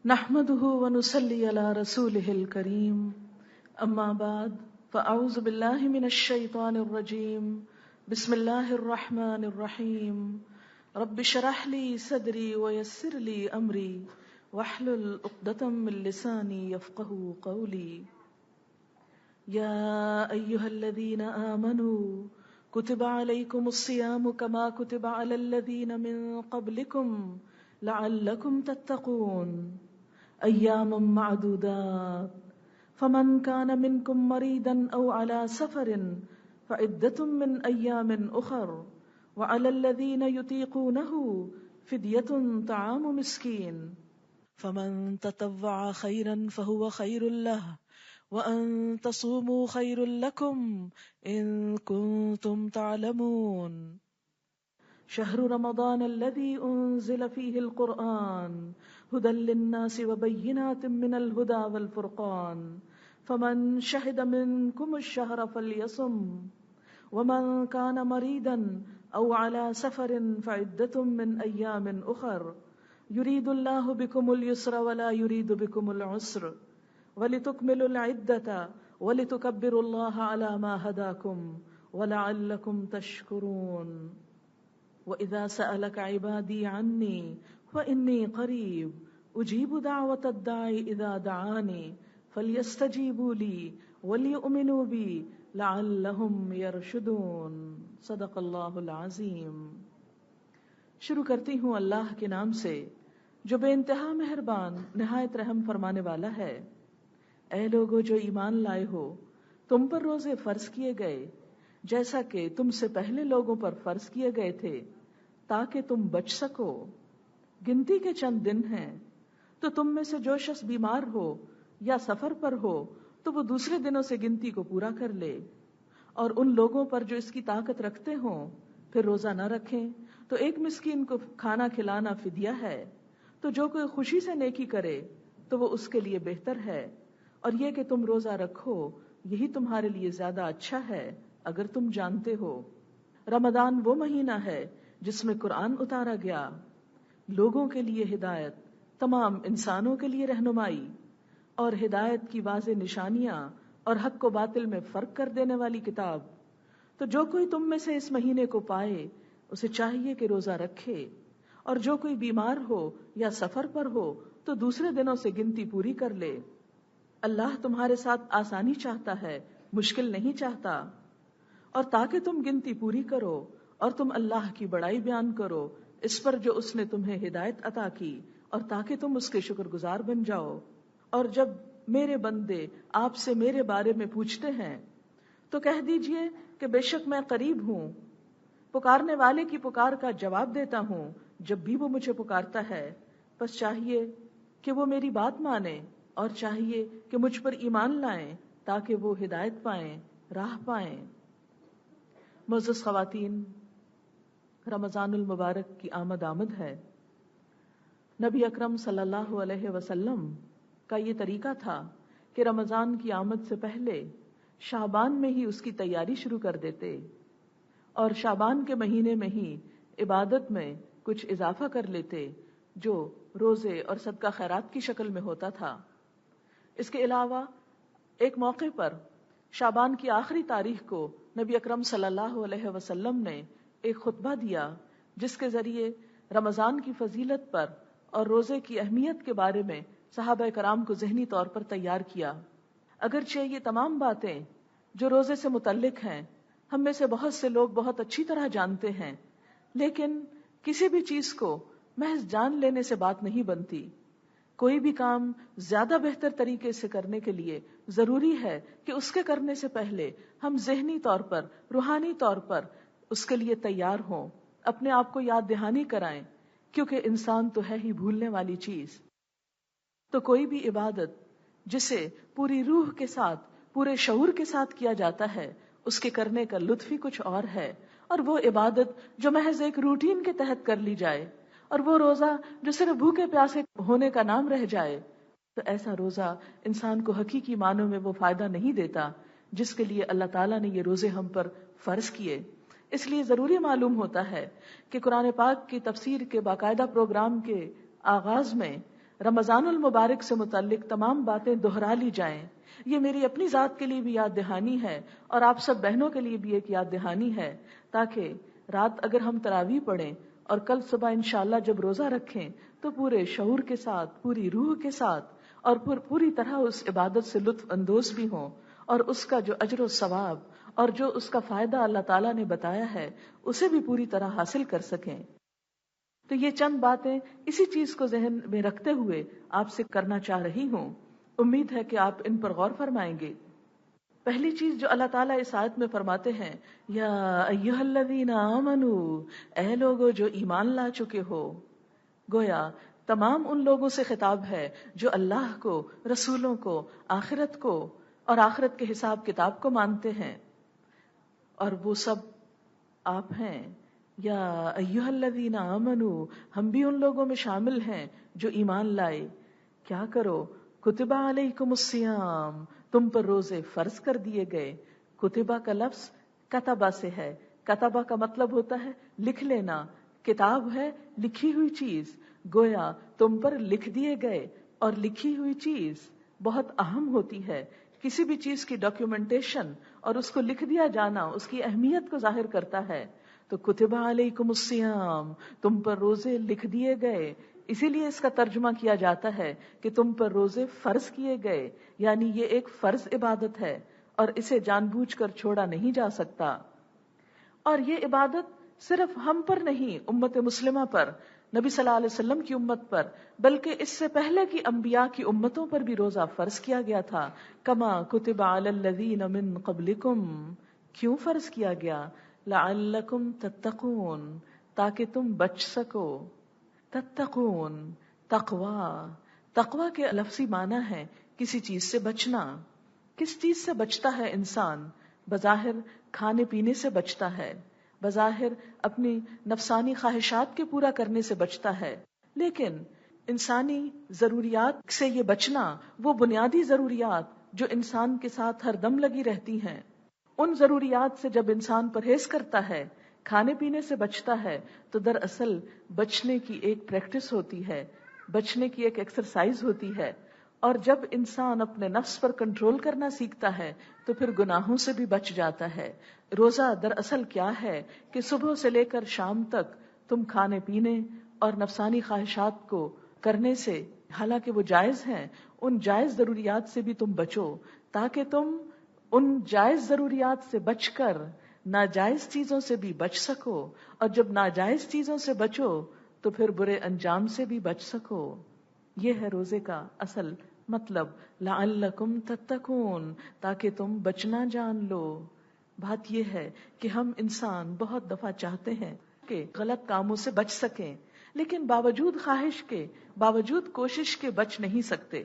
نحمده ونصلي على رسوله الكريم اما بعد فاعوذ بالله من الشيطان الرجيم بسم الله الرحمن الرحيم رب اشرح لي صدري ويسر لي امري واحلل عقدة من لساني يفقهوا قولي يا ايها الذين آمنوا كتب عليكم الصيام كما كتب على الذين من قبلكم لعلكم تتقون أياما معدودات فمن كان منكم مريضا أو على سفر فعدة من أيام أخر وعلى الذين يطيقونه فدية طعام مسكين فمن تطوع خيرا فهو خير له وأن تصوموا خير لكم إن كنتم تعلمون شهر رمضان الذي أنزل فيه القرآن هدى للناس وبينات من الهدى والفرقان فمن شهد منكم الشهر فليصم ومن كان مريضا أو على سفر فعدة من أيام أخر يريد الله بكم اليسر ولا يريد بكم العسر ولتكملوا العدة ولتكبروا الله على ما هداكم ولعلكم تشكرون وَإِذَا سَأَلَكَ عِبَادِي عَنِّي فَإِنِّي قَرِيبٌ أُجِيبُ دَعْوَةَ الدَّاعِ إِذَا دَعَانِ فَلْيَسْتَجِيبُوا لِي وَلْيُؤْمِنُوا بِي لَعَلَّهُمْ يَرْشُدُونَ صدق اللہ العظیم۔ شروع کرتی ہوں اللہ کے نام سے جو بے انتہا مہربان نہایت رحم فرمانے والا ہے۔ اے لوگو جو ایمان لائے ہو، تم پر روزے فرض کیے گئے جیسا کہ تم سے پہلے لوگوں پر فرض کیے گئے تھے تاکہ تم بچ سکو۔ گنتی کے چند دن ہیں، تو تم میں سے جو شخص بیمار ہو یا سفر پر ہو تو وہ دوسرے دنوں سے گنتی کو پورا کر لے، اور ان لوگوں پر جو اس کی طاقت رکھتے ہوں پھر روزہ نہ رکھیں تو ایک مسکین کو کھانا کھلانا فدیہ ہے۔ تو جو کوئی خوشی سے نیکی کرے تو وہ اس کے لیے بہتر ہے، اور یہ کہ تم روزہ رکھو یہی تمہارے لیے زیادہ اچھا ہے اگر تم جانتے ہو۔ رمضان وہ مہینہ ہے جس میں قرآن اتارا گیا، لوگوں کے لیے ہدایت، تمام انسانوں کے لیے رہنمائی اور ہدایت کی واضح نشانیاں اور حق و باطل میں فرق کر دینے والی کتاب۔ تو جو کوئی تم میں سے اس مہینے کو پائے اسے چاہیے کہ روزہ رکھے، اور جو کوئی بیمار ہو یا سفر پر ہو تو دوسرے دنوں سے گنتی پوری کر لے۔ اللہ تمہارے ساتھ آسانی چاہتا ہے، مشکل نہیں چاہتا۔ اور تاکہ تم گنتی پوری کرو اور تم اللہ کی بڑائی بیان کرو اس پر جو اس نے تمہیں ہدایت عطا کی، اور تاکہ تم اس کے شکر گزار بن جاؤ۔ اور جب میرے بندے آپ سے میرے بارے میں پوچھتے ہیں تو کہہ دیجئے کہ بے شک میں قریب ہوں، پکارنے والے کی پکار کا جواب دیتا ہوں جب بھی وہ مجھے پکارتا ہے۔ بس چاہیے کہ وہ میری بات مانیں اور چاہیے کہ مجھ پر ایمان لائیں تاکہ وہ ہدایت پائیں، راہ پائیں۔ معزز خواتین، رمضان المبارک کی آمد ہے۔ نبی اکرم صلی اللہ علیہ وسلم کا یہ طریقہ تھا کہ رمضان کی آمد سے پہلے شعبان میں ہی اس کی تیاری شروع کر دیتے، اور شعبان کے مہینے میں ہی عبادت میں کچھ اضافہ کر لیتے جو روزے اور صدقہ خیرات کی شکل میں ہوتا تھا۔ اس کے علاوہ ایک موقع پر شعبان کی آخری تاریخ کو نبی اکرم صلی اللہ علیہ وسلم نے ایک خطبہ دیا جس کے ذریعے رمضان کی فضیلت پر اور روزے کی اہمیت کے بارے میں صحابہ کرام کو ذہنی طور پر تیار کیا۔ اگرچہ یہ تمام باتیں جو روزے سے متعلق ہیں ہم میں سے بہت سے لوگ بہت اچھی طرح جانتے ہیں، لیکن کسی بھی چیز کو محض جان لینے سے بات نہیں بنتی۔ کوئی بھی کام زیادہ بہتر طریقے سے کرنے کے لیے ضروری ہے کہ اس کے کرنے سے پہلے ہم ذہنی طور پر، روحانی طور پر اس کے لیے تیار ہوں، اپنے آپ کو یاد دہانی کرائیں، کیونکہ انسان تو ہے ہی بھولنے والی چیز۔ تو کوئی بھی عبادت جسے پوری روح کے ساتھ، پورے شعور کے ساتھ کیا جاتا ہے، اس کے کرنے کا لطف ہی کچھ اور ہے، اور وہ عبادت جو محض ایک روٹین کے تحت کر لی جائے، اور وہ روزہ جو صرف بھوکے پیاسے ہونے کا نام رہ جائے، تو ایسا روزہ انسان کو حقیقی معنوں میں وہ فائدہ نہیں دیتا جس کے لیے اللہ تعالیٰ نے یہ روزے ہم پر فرض کیے۔ اس لیے ضروری معلوم ہوتا ہے کہ قرآن پاک کی تفسیر کے باقاعدہ پروگرام کے آغاز میں رمضان المبارک سے متعلق تمام باتیں دہرا لی جائیں. یہ میری اپنی ذات کے لیے بھی یاد دہانی ہے اور آپ سب بہنوں کے لیے بھی ایک یاد دہانی ہے، تاکہ رات اگر ہم تراویح پڑھیں اور کل صبح انشاءاللہ جب روزہ رکھیں تو پورے شعور کے ساتھ، پوری روح کے ساتھ اور پوری طرح اس عبادت سے لطف اندوز بھی ہوں، اور اس کا جو اجر و ثواب اور جو اس کا فائدہ اللہ تعالیٰ نے بتایا ہے اسے بھی پوری طرح حاصل کر سکیں. تو یہ چند باتیں اسی چیز کو ذہن میں رکھتے ہوئے آپ سے کرنا چاہ رہی ہوں. امید ہے کہ آپ ان پر غور فرمائیں گے. پہلی چیز جو اللہ تعالیٰ اس آیت میں فرماتے ہیں، یا ایھا الذین آمنوا، اے لوگو جو ایمان لا چکے ہو. گویا تمام ان لوگوں سے خطاب ہے جو اللہ کو، رسولوں کو، آخرت کو اور آخرت کے حساب کتاب کو مانتے ہیں، اور وہ سب آپ ہیں. یا ایھا الذین آمنوا، ہم بھی ان لوگوں میں شامل ہیں جو ایمان لائے. کیا کرو؟ کتب علیکم الصیام، تم پر روزے فرض کر دیے گئے. کتبہ کا لفظ کتبہ سے ہے. کتبہ کا مطلب ہوتا ہے لکھ لینا. کتاب ہے لکھی ہوئی چیز. گویا تم پر لکھ دیے گئے، اور لکھی ہوئی چیز بہت اہم ہوتی ہے. کسی بھی چیز کی ڈاکیومنٹیشن اور اس کو لکھ دیا جانا اس کی اہمیت کو ظاہر کرتا ہے. تو کتب علیکم الصیام، تم پر روزے لکھ دیے گئے. اسی لیے اس کا ترجمہ کیا جاتا ہے کہ تم پر روزے فرض کیے گئے، یعنی یہ ایک فرض عبادت ہے اور اسے جان بوجھ کر چھوڑا نہیں جا سکتا. اور یہ عبادت صرف ہم پر نہیں، امت مسلمہ پر، نبی صلی اللہ علیہ وسلم کی امت پر، بلکہ اس سے پہلے کی انبیاء کی امتوں پر بھی روزہ فرض کیا گیا تھا. کما کتب علی الذین من قبلکم، کیوں فرض کیا گیا؟ لعلکم تتقون، تاکہ تم بچ سکو. تتقون، تقوی کے لفظی معنی ہے کسی چیز سے بچنا. کس چیز سے بچتا ہے انسان؟ بظاہر کھانے پینے سے بچتا ہے، بظاہر اپنی نفسانی خواہشات کے پورا کرنے سے بچتا ہے، لیکن انسانی ضروریات سے یہ بچنا، وہ بنیادی ضروریات جو انسان کے ساتھ ہر دم لگی رہتی ہیں، ان ضروریات سے جب انسان پرہیز کرتا ہے، کھانے پینے سے بچتا ہے، تو دراصل بچنے کی ایک پریکٹس ہوتی ہے، بچنے کی ایک ایکسرسائز ہوتی ہے. اور جب انسان اپنے نفس پر کنٹرول کرنا سیکھتا ہے تو پھر گناہوں سے بھی بچ جاتا ہے. روزہ دراصل کیا ہے کہ صبح سے لے کر شام تک تم کھانے پینے اور نفسانی خواہشات کو کرنے سے، حالانکہ وہ جائز ہیں، ان جائز ضروریات سے بھی تم بچو، تاکہ تم ان جائز ضروریات سے بچ کر ناجائز چیزوں سے بھی بچ سکو، اور جب ناجائز چیزوں سے بچو تو پھر برے انجام سے بھی بچ سکو. یہ ہے روزے کا اصل مطلب، لعلکم تتقون، تاکہ تم بچنا جان لو. بات یہ ہے کہ ہم انسان بہت دفعہ چاہتے ہیں کہ غلط کاموں سے بچ سکیں، لیکن باوجود خواہش کے، باوجود کوشش کے بچ نہیں سکتے.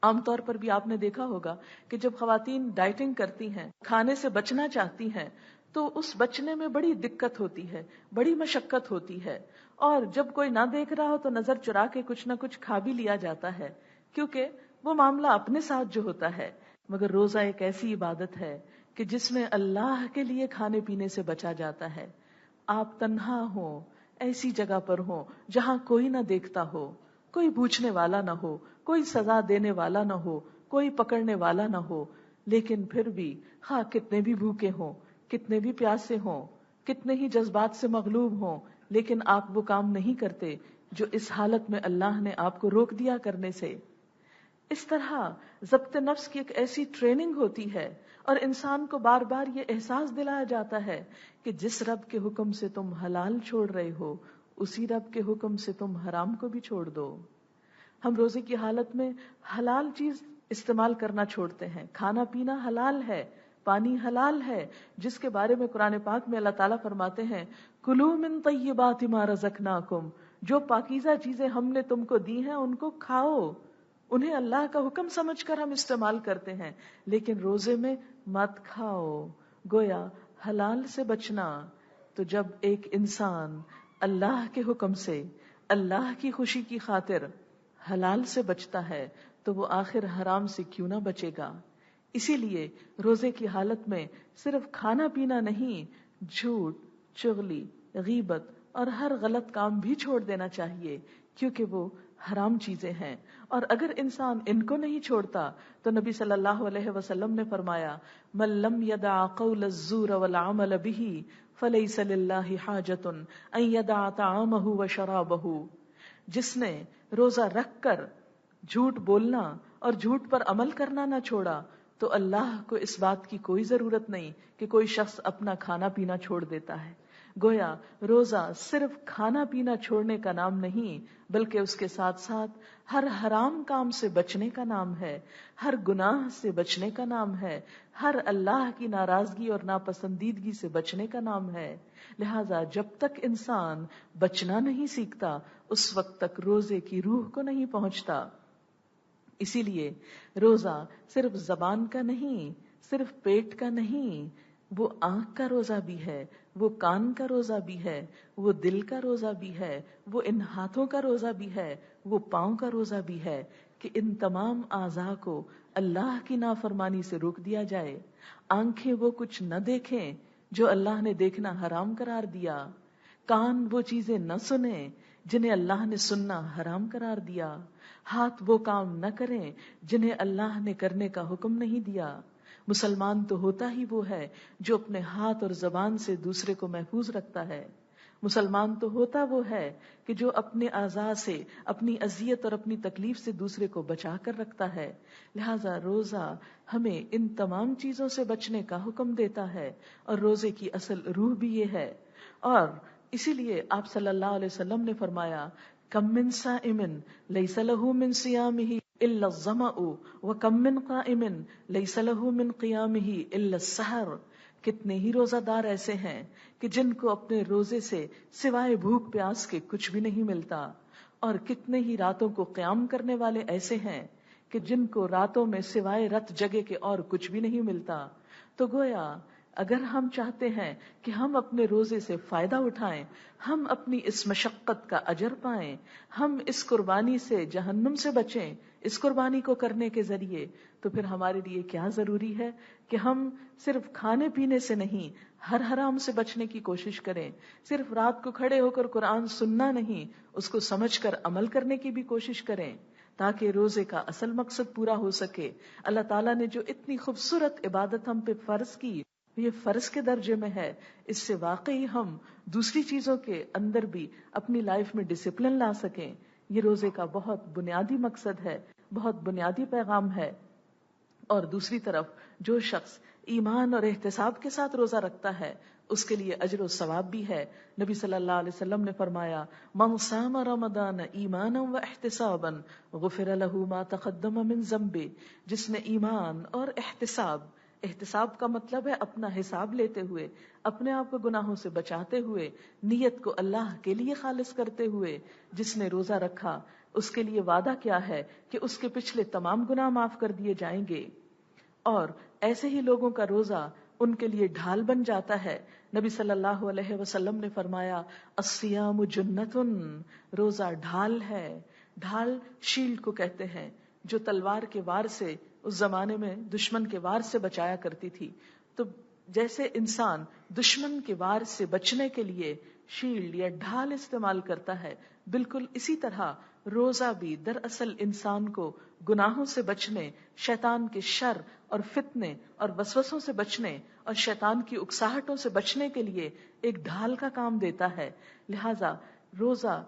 عام طور پر بھی آپ نے دیکھا ہوگا کہ جب خواتین ڈائٹنگ کرتی ہیں، کھانے سے بچنا چاہتی ہیں، تو اس بچنے میں بڑی دقت ہوتی ہے، بڑی مشقت ہوتی ہے، اور جب کوئی نہ دیکھ رہا ہو تو نظر چرا کے کچھ نہ کچھ کھا بھی لیا جاتا ہے، کیونکہ وہ معاملہ اپنے ساتھ جو ہوتا ہے. مگر روزہ ایک ایسی عبادت ہے کہ جس میں اللہ کے لیے کھانے پینے سے بچا جاتا ہے. آپ تنہا ہوں، ایسی جگہ پر ہوں جہاں کوئی نہ دیکھتا ہو، کوئی پوچھنے والا نہ ہو، کوئی سزا دینے والا نہ ہو، کوئی پکڑنے والا نہ ہو، لیکن پھر بھی خواہ کتنے بھی بھوکے ہوں، کتنے بھی پیاسے ہوں، کتنے ہی جذبات سے مغلوب ہوں، لیکن آپ وہ کام نہیں کرتے جو اس حالت میں اللہ نے آپ کو روک دیا کرنے سے. اس طرح ضبط نفس کی ایک ایسی ٹریننگ ہوتی ہے، اور انسان کو بار بار یہ احساس دلایا جاتا ہے کہ جس رب کے حکم سے تم حلال چھوڑ رہے ہو، اسی رب کے حکم سے تم حرام کو بھی چھوڑ دو. ہم روزے کی حالت میں حلال چیز استعمال کرنا چھوڑتے ہیں. کھانا پینا حلال ہے، پانی حلال ہے، جس کے بارے میں قرآن پاک میں اللہ تعالیٰ فرماتے ہیں کلوا من طیبات ما رزقناکم، جو پاکیزہ چیزیں ہم نے تم کو دی ہیں ان کو کھاؤ. انہیں اللہ کا حکم سمجھ کر ہم استعمال کرتے ہیں، لیکن روزے میں مت کھاؤ. گویا حلال سے بچنا. تو جب ایک انسان اللہ کے حکم سے، اللہ کی خوشی کی خاطر حلال سے بچتا ہے تو وہ آخر حرام سے کیوں نہ بچے گا. اسی لیے روزے کی حالت میں صرف کھانا پینا نہیں، جھوٹ، چغلی، غیبت اور ہر غلط کام بھی چھوڑ دینا چاہیے، کیونکہ وہ حرام چیزیں ہیں، اور اگر انسان ان کو نہیں چھوڑتا تو نبی صلی اللہ علیہ وسلم نے فرمایا من لم يدع قول الزور والعمل به فليس لله حاجة ان يدع طعامه وشرابه، جس نے روزہ رکھ کر جھوٹ بولنا اور جھوٹ پر عمل کرنا نہ چھوڑا تو اللہ کو اس بات کی کوئی ضرورت نہیں کہ کوئی شخص اپنا کھانا پینا چھوڑ دیتا ہے۔ گویا روزہ صرف کھانا پینا چھوڑنے کا نام نہیں، بلکہ اس کے ساتھ ساتھ ہر حرام کام سے بچنے کا نام ہے، ہر گناہ سے بچنے کا نام ہے، ہر اللہ کی ناراضگی اور ناپسندیدگی سے بچنے کا نام ہے۔ لہذا جب تک انسان بچنا نہیں سیکھتا اس وقت تک روزے کی روح کو نہیں پہنچتا۔ اسی لیے روزہ صرف زبان کا نہیں، صرف پیٹ کا نہیں، وہ آنکھ کا روزہ بھی ہے، وہ کان کا روزہ بھی ہے، وہ دل کا روزہ بھی ہے، وہ ان ہاتھوں کا روزہ بھی ہے، وہ پاؤں کا روزہ بھی ہے کہ ان تمام اعضاء کو اللہ کی نافرمانی سے روک دیا جائے۔ آنکھیں وہ کچھ نہ دیکھیں جو اللہ نے دیکھنا حرام قرار دیا، کان وہ چیزیں نہ سنیں جنہیں اللہ نے سننا حرام قرار دیا، ہاتھ وہ کام نہ کریں جنہیں اللہ نے کرنے کا حکم نہیں دیا۔ مسلمان تو ہوتا ہی وہ ہے جو اپنے ہاتھ اور زبان سے دوسرے کو محفوظ رکھتا ہے۔ مسلمان تو ہوتا وہ ہے کہ جو اپنے اعضاء سے اپنی اذیت اور اپنی تکلیف سے دوسرے کو بچا کر رکھتا ہے۔ لہذا روزہ ہمیں ان تمام چیزوں سے بچنے کا حکم دیتا ہے، اور روزے کی اصل روح بھی یہ ہے۔ اور اسی لیے آپ صلی اللہ علیہ وسلم نے فرمایا کم من صائم لیس لہ من صیامہ الا الظمأ وکم من قائم لیس لہ من قیامہ الا السحر، کتنے ہی روزہ دار ایسے ہیں کہ جن کو اپنے روزے سے سوائے بھوک پیاس کے کچھ بھی نہیں ملتا، اور کتنے ہی راتوں کو قیام کرنے والے ایسے ہیں کہ جن کو راتوں میں سوائے رت جگے کے اور کچھ بھی نہیں ملتا۔ تو گویا اگر ہم چاہتے ہیں کہ ہم اپنے روزے سے فائدہ اٹھائیں، ہم اپنی اس مشقت کا اجر پائیں، ہم اس قربانی سے جہنم سے بچیں اس قربانی کو کرنے کے ذریعے، تو پھر ہمارے لیے کیا ضروری ہے کہ ہم صرف کھانے پینے سے نہیں، ہر حرام سے بچنے کی کوشش کریں، صرف رات کو کھڑے ہو کر قرآن سننا نہیں، اس کو سمجھ کر عمل کرنے کی بھی کوشش کریں تاکہ روزے کا اصل مقصد پورا ہو سکے۔ اللہ تعالیٰ نے جو اتنی خوبصورت عبادت ہم پہ فرض کی، یہ فرض کے درجے میں ہے، اس سے واقعی ہم دوسری چیزوں کے اندر بھی اپنی لائف میں ڈسپلن لا سکیں۔ یہ روزے کا بہت بنیادی مقصد ہے، بہت بنیادی پیغام ہے۔ اور دوسری طرف جو شخص ایمان اور احتساب کے ساتھ روزہ رکھتا ہے اس کے لیے اجر و ثواب بھی ہے۔ نبی صلی اللہ علیہ وسلم نے فرمایا من صام رمضان ایمانا و احتسابا غفر له ما تقدم من ذنبه، جس نے ایمان اور احتساب کا مطلب ہے اپنا حساب لیتے ہوئے، اپنے آپ کو گناہوں سے بچاتے ہوئے، نیت کو اللہ کے لیے خالص کرتے ہوئے جس نے روزہ رکھا، اس کے لیے وعدہ کیا ہے کہ اس کے پچھلے تمام گناہ معاف کر دیے جائیں گے، اور ایسے ہی لوگوں کا روزہ ان کے لیے ڈھال بن جاتا ہے۔ نبی صلی اللہ علیہ وسلم نے فرمایا الصیام جنۃ، روزہ ڈھال ہے۔ ڈھال شیلڈ کو کہتے ہیں جو تلوار کے وار سے اس زمانے میں دشمن کے وار سے بچایا کرتی تھی۔ تو جیسے انسان دشمن کے وار سے بچنے کے لیے شیلڈ یا ڈھال استعمال کرتا ہے، بالکل اسی طرح روزہ بھی دراصل انسان کو گناہوں سے بچنے، شیطان کے شر اور فتنے اور وسوسوں سے بچنے اور شیطان کی اکساہٹوں سے بچنے کے لیے ایک ڈھال کا کام دیتا ہے۔ لہذا روزہ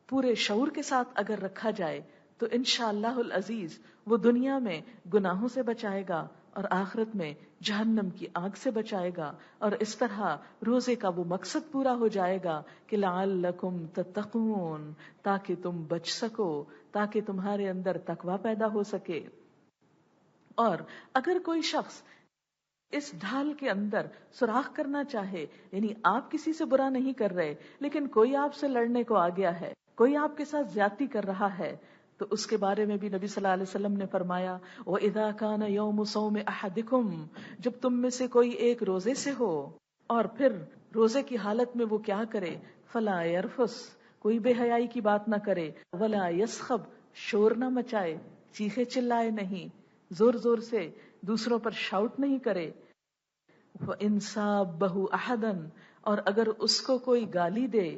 پورے شعور کے ساتھ اگر رکھا جائے تو انشاءاللہ العزیز وہ دنیا میں گناہوں سے بچائے گا اور آخرت میں جہنم کی آگ سے بچائے گا، اور اس طرح روزے کا وہ مقصد پورا ہو جائے گا کہ لعلکم تتقون، تاکہ تم بچ سکو، تاکہ تمہارے اندر تقوی پیدا ہو سکے۔ اور اگر کوئی شخص اس ڈھال کے اندر سوراخ کرنا چاہے، یعنی آپ کسی سے برا نہیں کر رہے لیکن کوئی آپ سے لڑنے کو آ گیا ہے، کوئی آپ کے ساتھ زیادتی کر رہا ہے، تو اس کے بارے میں بھی نبی صلی اللہ علیہ وسلم نے فرمایا وَإِذَا كَانَ يَوْمُ صَوْمِ أَحَدِكُمْ، جب تم میں سے کوئی ایک روزے سے ہو اور پھر روزے کی حالت میں وہ کیا کرے، فَلَا يَرْفُسْ، کوئی بے حیائی کی بات نہ کرے، وَلَا يَسْخَبْ، شور نہ مچائے، چیخے چلائے نہیں، زور زور سے دوسروں پر شاؤٹ نہیں کرے، وَإِنْ سَابَّهُ أَحَدًا، اور اگر اس کو کوئی گالی دے،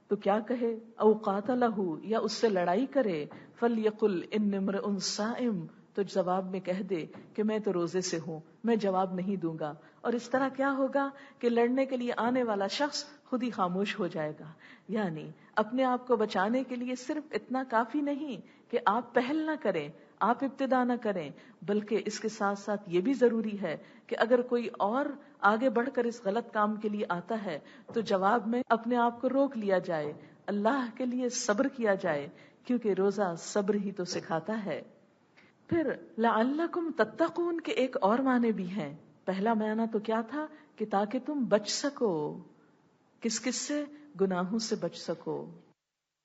تو کیا کہے، او قاتلہ یا اس سے لڑائی کرے، فلیقل انی امرؤ صائم، تو جواب میں کہہ دے کہ میں تو روزے سے ہوں، میں جواب نہیں دوں گا. اور اس طرح کیا ہوگا کہ لڑنے کے لیے آنے والا شخص خود ہی خاموش ہو جائے گا. یعنی اپنے آپ کو بچانے کے لیے صرف اتنا کافی نہیں کہ آپ پہل نہ کریں، آپ ابتدا نہ کریں، بلکہ اس کے ساتھ ساتھ یہ بھی ضروری ہے کہ اگر کوئی اور آگے بڑھ کر اس غلط کام کے لیے آتا ہے تو جواب میں اپنے آپ کو روک لیا جائے، اللہ کے لیے صبر کیا جائے، کیونکہ روزہ صبر ہی تو سکھاتا ہے. پھر لعلکم تتقون کے ایک اور معنی بھی ہیں. پہلا معنی تو کیا تھا کہ تاکہ تم بچ سکو. کس کس سے؟ گناہوں سے بچ سکو،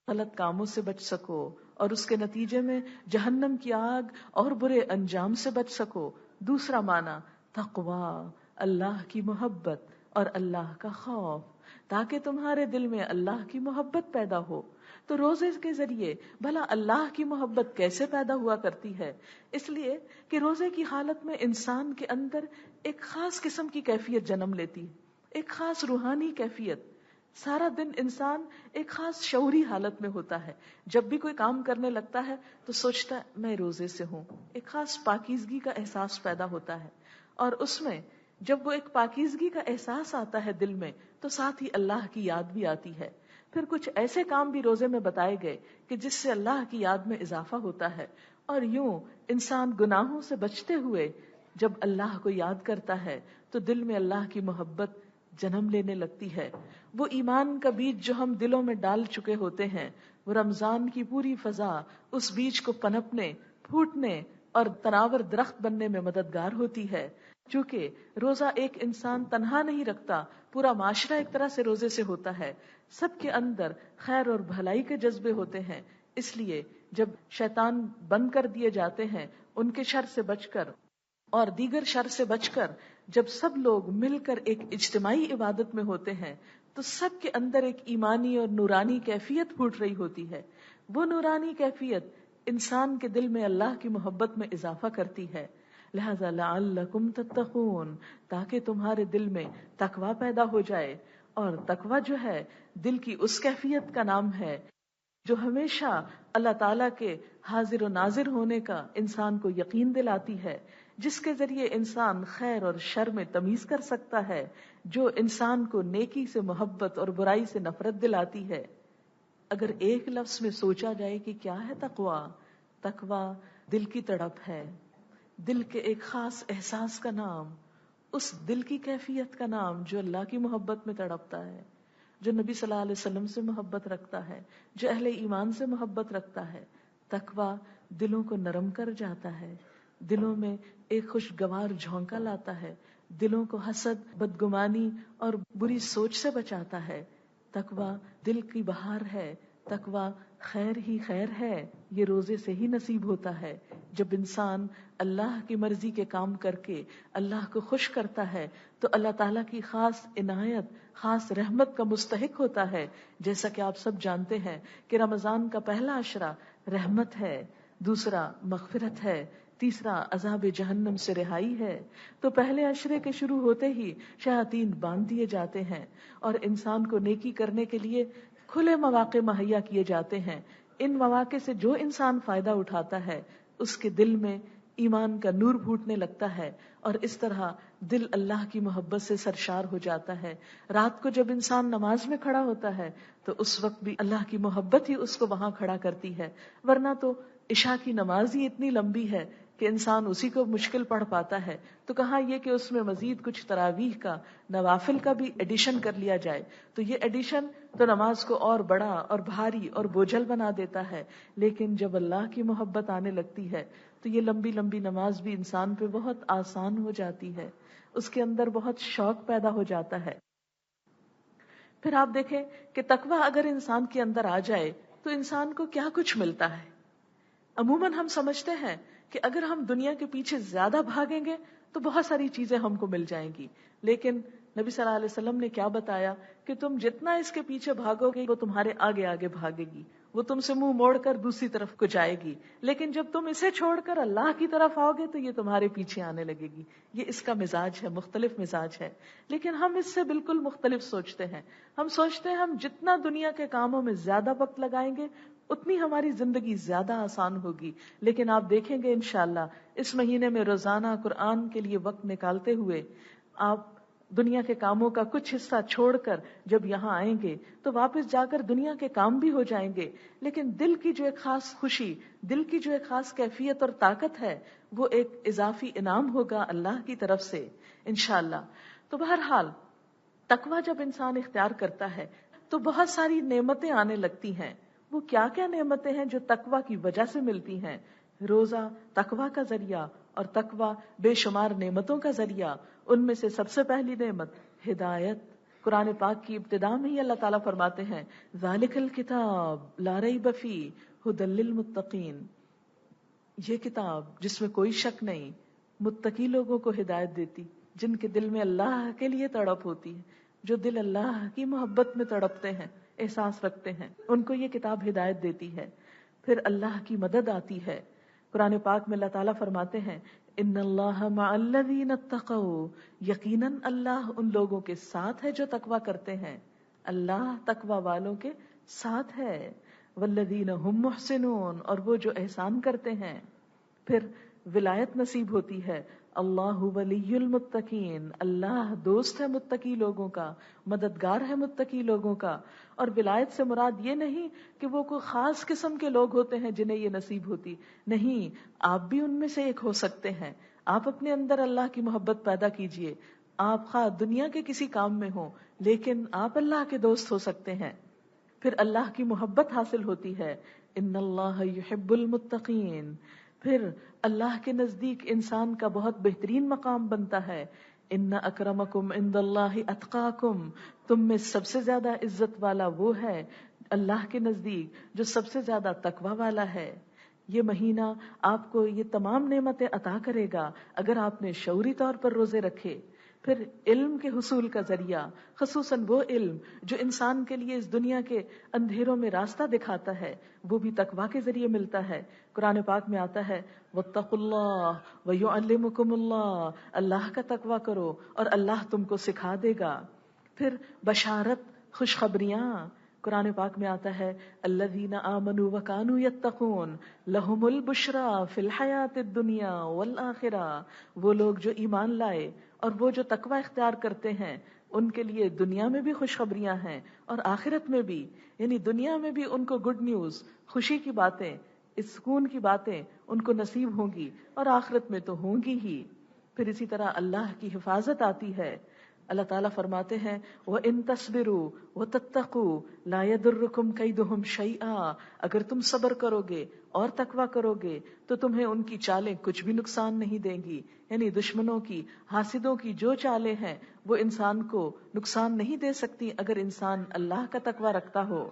غلط کاموں سے بچ سکو، اور اس کے نتیجے میں جہنم کی آگ اور برے انجام سے بچ سکو. دوسرا معنی تقوی، اللہ کی محبت اور اللہ کا خوف، تاکہ تمہارے دل میں اللہ کی محبت پیدا ہو. تو روزے کے ذریعے بھلا اللہ کی محبت کیسے پیدا ہوا کرتی ہے؟ اس لیے کہ روزے کی حالت میں انسان کے اندر ایک خاص قسم کی کیفیت جنم لیتی ہے، ایک خاص روحانی کیفیت. سارا دن انسان ایک خاص شعوری حالت میں ہوتا ہے. جب بھی کوئی کام کرنے لگتا ہے تو سوچتا ہے میں روزے سے ہوں. ایک خاص پاکیزگی کا احساس پیدا ہوتا ہے، اور اس میں جب وہ ایک پاکیزگی کا احساس آتا ہے دل میں تو ساتھ ہی اللہ کی یاد بھی آتی ہے. پھر کچھ ایسے کام بھی روزے میں بتائے گئے کہ جس سے اللہ کی یاد میں اضافہ ہوتا ہے. اور یوں انسان گناہوں سے بچتے ہوئے جب اللہ کو یاد کرتا ہے تو دل میں اللہ کی محبت جنم لینے لگتی ہے. وہ ایمان کا بیج جو ہم دلوں میں ڈال چکے ہوتے ہیں، وہ رمضان کی پوری فضا اس بیج کو پنپنے، پھوٹنے اور تناور درخت بننے میں مددگار ہوتی ہے. چونکہ روزہ ایک انسان تنہا نہیں رکھتا، پورا معاشرہ ایک طرح سے روزے سے ہوتا ہے. سب کے اندر خیر اور بھلائی کے جذبے ہوتے ہیں. اس لیے جب شیطان بند کر دیے جاتے ہیں ان کے شر سے بچ کر اور دیگر شر سے بچ کر جب سب لوگ مل کر ایک اجتماعی عبادت میں ہوتے ہیں تو سب کے اندر ایک ایمانی اور نورانی کیفیت پھوٹ رہی ہوتی ہے. وہ نورانی کیفیت انسان کے دل میں اللہ کی محبت میں اضافہ کرتی ہے. لہذا لعلکم تتقون، تاکہ تمہارے دل میں تقوی پیدا ہو جائے. اور تقوی جو ہے دل کی اس کیفیت کا نام ہے جو ہمیشہ اللہ تعالیٰ کے حاضر و ناظر ہونے کا انسان کو یقین دلاتی ہے، جس کے ذریعے انسان خیر اور شر میں تمیز کر سکتا ہے، جو انسان کو نیکی سے محبت اور برائی سے نفرت دلاتی ہے. اگر ایک لفظ میں سوچا جائے کہ کیا ہے تقوی، تقوی دل کی تڑپ ہے، دل کے ایک خاص احساس کا نام، اس دل کی کیفیت کا نام جو اللہ کی محبت میں تڑپتا ہے، جو نبی صلی اللہ علیہ وسلم سے محبت رکھتا ہے، جو اہل ایمان سے محبت رکھتا ہے. تقوی دلوں کو نرم کر جاتا ہے، دلوں میں ایک خوشگوار جھونکا لاتا ہے، دلوں کو حسد، بدگمانی اور بری سوچ سے بچاتا ہے. تقوی دل کی بہار ہے، تقوی خیر ہی خیر ہے. یہ روزے سے ہی نصیب ہوتا ہے. جب انسان اللہ کی مرضی کے کام کر کے اللہ کو خوش کرتا ہے تو اللہ تعالیٰ کی خاص عنایت، خاص رحمت کا مستحق ہوتا ہے. جیسا کہ آپ سب جانتے ہیں کہ رمضان کا پہلا عشرہ رحمت ہے، دوسرا مغفرت ہے، تیسرا عذاب جہنم سے رہائی ہے. تو پہلے عشرے کے شروع ہوتے ہی شیاطین باندھ دیے جاتے ہیں اور انسان کو نیکی کرنے کے لیے کھلے مواقع مہیا کیے جاتے ہیں. ان مواقع سے جو انسان فائدہ اٹھاتا ہے اس کے دل میں ایمان کا نور پھوٹنے لگتا ہے اور اس طرح دل اللہ کی محبت سے سرشار ہو جاتا ہے. رات کو جب انسان نماز میں کھڑا ہوتا ہے تو اس وقت بھی اللہ کی محبت ہی اس کو وہاں کھڑا کرتی ہے، ورنہ تو عشاء کی نماز ہی اتنی لمبی ہے کہ انسان اسی کو مشکل پڑھ پاتا ہے. تو کہاں یہ کہ اس میں مزید کچھ تراویح کا، نوافل کا بھی ایڈیشن کر لیا جائے، تو یہ ایڈیشن تو نماز کو اور بڑا اور بھاری اور بوجھل بنا دیتا ہے. لیکن جب اللہ کی محبت آنے لگتی ہے تو یہ لمبی لمبی نماز بھی انسان پہ بہت آسان ہو جاتی ہے، اس کے اندر بہت شوق پیدا ہو جاتا ہے. پھر آپ دیکھیں کہ تقوی اگر انسان کے اندر آ جائے تو انسان کو کیا کچھ ملتا ہے. عموماً ہم سمجھتے ہیں کہ اگر ہم دنیا کے پیچھے زیادہ بھاگیں گے تو بہت ساری چیزیں ہم کو مل جائیں گی، لیکن نبی صلی اللہ علیہ وسلم نے کیا بتایا کہ تم جتنا اس کے پیچھے بھاگو گے وہ تمہارے آگے آگے بھاگے گی. وہ تم سے منہ موڑ کر دوسری طرف کو جائے گی، لیکن جب تم اسے چھوڑ کر اللہ کی طرف آؤ گے تو یہ تمہارے پیچھے آنے لگے گی. یہ اس کا مزاج ہے، مختلف مزاج ہے. لیکن ہم اس سے بالکل مختلف سوچتے ہیں. ہم سوچتے ہیں ہم جتنا دنیا کے کاموں میں زیادہ وقت لگائیں گے اتنی ہماری زندگی زیادہ آسان ہوگی. لیکن آپ دیکھیں گے انشاءاللہ اس مہینے میں روزانہ قرآن کے لیے وقت نکالتے ہوئے آپ دنیا کے کاموں کا کچھ حصہ چھوڑ کر جب یہاں آئیں گے تو واپس جا کر دنیا کے کام بھی ہو جائیں گے، لیکن دل کی جو ایک خاص خوشی، دل کی جو ایک خاص کیفیت اور طاقت ہے وہ ایک اضافی انعام ہوگا اللہ کی طرف سے انشاءاللہ. تو بہرحال تقویٰ جب انسان اختیار کرتا ہے تو بہت ساری نعمتیں آنے لگتی ہیں. وہ کیا کیا نعمتیں ہیں جو تقویٰ کی وجہ سے ملتی ہیں؟ روزہ تقویٰ کا ذریعہ، اور تقویٰ بے شمار نعمتوں کا ذریعہ. ان میں سے سب سے پہلی نعمت ہدایت. قرآن پاک کی ابتدا میں ہی اللہ تعالیٰ فرماتے ہیں ذالک الکتاب لا ریب فیہ ھدی للمتقین. یہ کتاب جس میں کوئی شک نہیں متقی لوگوں کو ہدایت دیتی، جن کے دل میں اللہ کے لیے تڑپ ہوتی ہے، جو دل اللہ کی محبت میں تڑپتے ہیں، احساس رکھتے ہیں، ان کو یہ کتاب ہدایت دیتی ہے. پھر اللہ کی مدد آتی ہے. قرآن پاک میں اللہ تعالیٰ فرماتے ہیں ان اللہ مع الذین اتقوا، یقیناً اللہ ان لوگوں کے ساتھ ہے جو تقویٰ کرتے ہیں. اللہ تقویٰ والوں کے ساتھ ہے. والذین هم محسنون، اور وہ جو احسان کرتے ہیں. پھر ولایت نصیب ہوتی ہے. اللہ ولی المتقین، اللہ دوست ہے متقی لوگوں کا، مددگار ہے متقی لوگوں کا. اور ولایت سے مراد یہ نہیں کہ وہ کوئی خاص قسم کے لوگ ہوتے ہیں جنہیں یہ نصیب ہوتی، نہیں، آپ بھی ان میں سے ایک ہو سکتے ہیں. آپ اپنے اندر اللہ کی محبت پیدا کیجئے. آپ خواہ دنیا کے کسی کام میں ہوں لیکن آپ اللہ کے دوست ہو سکتے ہیں. پھر اللہ کی محبت حاصل ہوتی ہے. ان اللہ یحب المتقین. پھر اللہ کے نزدیک انسان کا بہت بہترین مقام بنتا ہے. ان اکرمکم عند اللہ اتقاکم، تم میں سب سے زیادہ عزت والا وہ ہے اللہ کے نزدیک جو سب سے زیادہ تقوی والا ہے. یہ مہینہ آپ کو یہ تمام نعمتیں عطا کرے گا اگر آپ نے شعوری طور پر روزے رکھے. پھر علم کے حصول کا ذریعہ، خصوصاً وہ علم جو انسان کے لیے اس دنیا کے اندھیروں میں راستہ دکھاتا ہے، وہ بھی تقویٰ کے ذریعے ملتا ہے. قرآن پاک میں آتا ہے واتقوا اللہ ویعلمکم اللہ، اللہ کا تقویٰ کرو اور اللہ تم کو سکھا دے گا. پھر بشارت، خوشخبریاں. قرآن پاک میں آتا ہے الذین آمنوا وکانوا یتقون لہم البشری فی الحیاۃ الدنیا والآخرہ. وہ لوگ جو ایمان لائے اور وہ جو تقوی اختیار کرتے ہیں ان کے لیے دنیا میں بھی خوشخبریاں ہیں اور آخرت میں بھی. یعنی دنیا میں بھی ان کو گڈ نیوز، خوشی کی باتیں، سکون کی باتیں ان کو نصیب ہوں گی اور آخرت میں تو ہوں گی ہی. پھر اسی طرح اللہ کی حفاظت آتی ہے. اللہ تعالیٰ فرماتے ہیں وَإِن تَصْبِرُوا وَتَتَّقُوا لَا يَضُرُّكُمْ كَيْدُهُمْ شَيْئًا. اگر تم صبر کرو گے اور تقویٰ کرو گے تو تمہیں ان کی چالیں کچھ بھی نقصان نہیں دیں گی. یعنی دشمنوں کی، حاسدوں کی جو چالیں ہیں وہ انسان کو نقصان نہیں دے سکتی اگر انسان اللہ کا تقویٰ رکھتا ہو.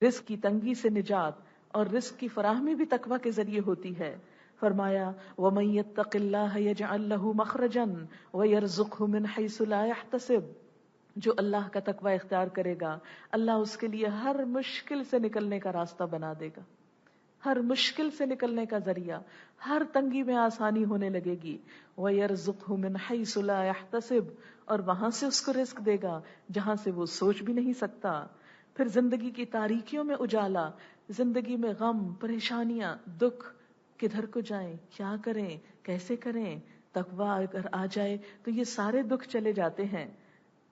رزق کی تنگی سے نجات اور رزق کی فراہمی بھی تقویٰ کے ذریعے ہوتی ہے. فرمایا وَمَن يَتَّقِ اللَّهَ يَجْعَل لَّهُ مَخْرَجًا وَيَرْزُقْهُ مِنْ حَيْثُ لَا يَحْتَسِبُ. جو اللہ کا تقویٰ اختیار کرے گا اللہ اس کے لیے ہر مشکل سے نکلنے کا راستہ بنا دے گا، ہر مشکل سے نکلنے کا ذریعہ، ہر تنگی میں آسانی ہونے لگے گی. وَيَرْزُقْهُ مِنْ حَيْثُ لَا يَحْتَسِبُ، اور وہاں سے اس کو رزق دے گا جہاں سے وہ سوچ بھی نہیں سکتا. پھر زندگی کی تاریکیوں میں اجالا، زندگی میں غم، پریشانیاں، دکھ، کدھر کو جائیں، کیا کریں، کیسے کریں. تقویٰ اگر آ جائے تو یہ سارے دکھ چلے جاتے ہیں.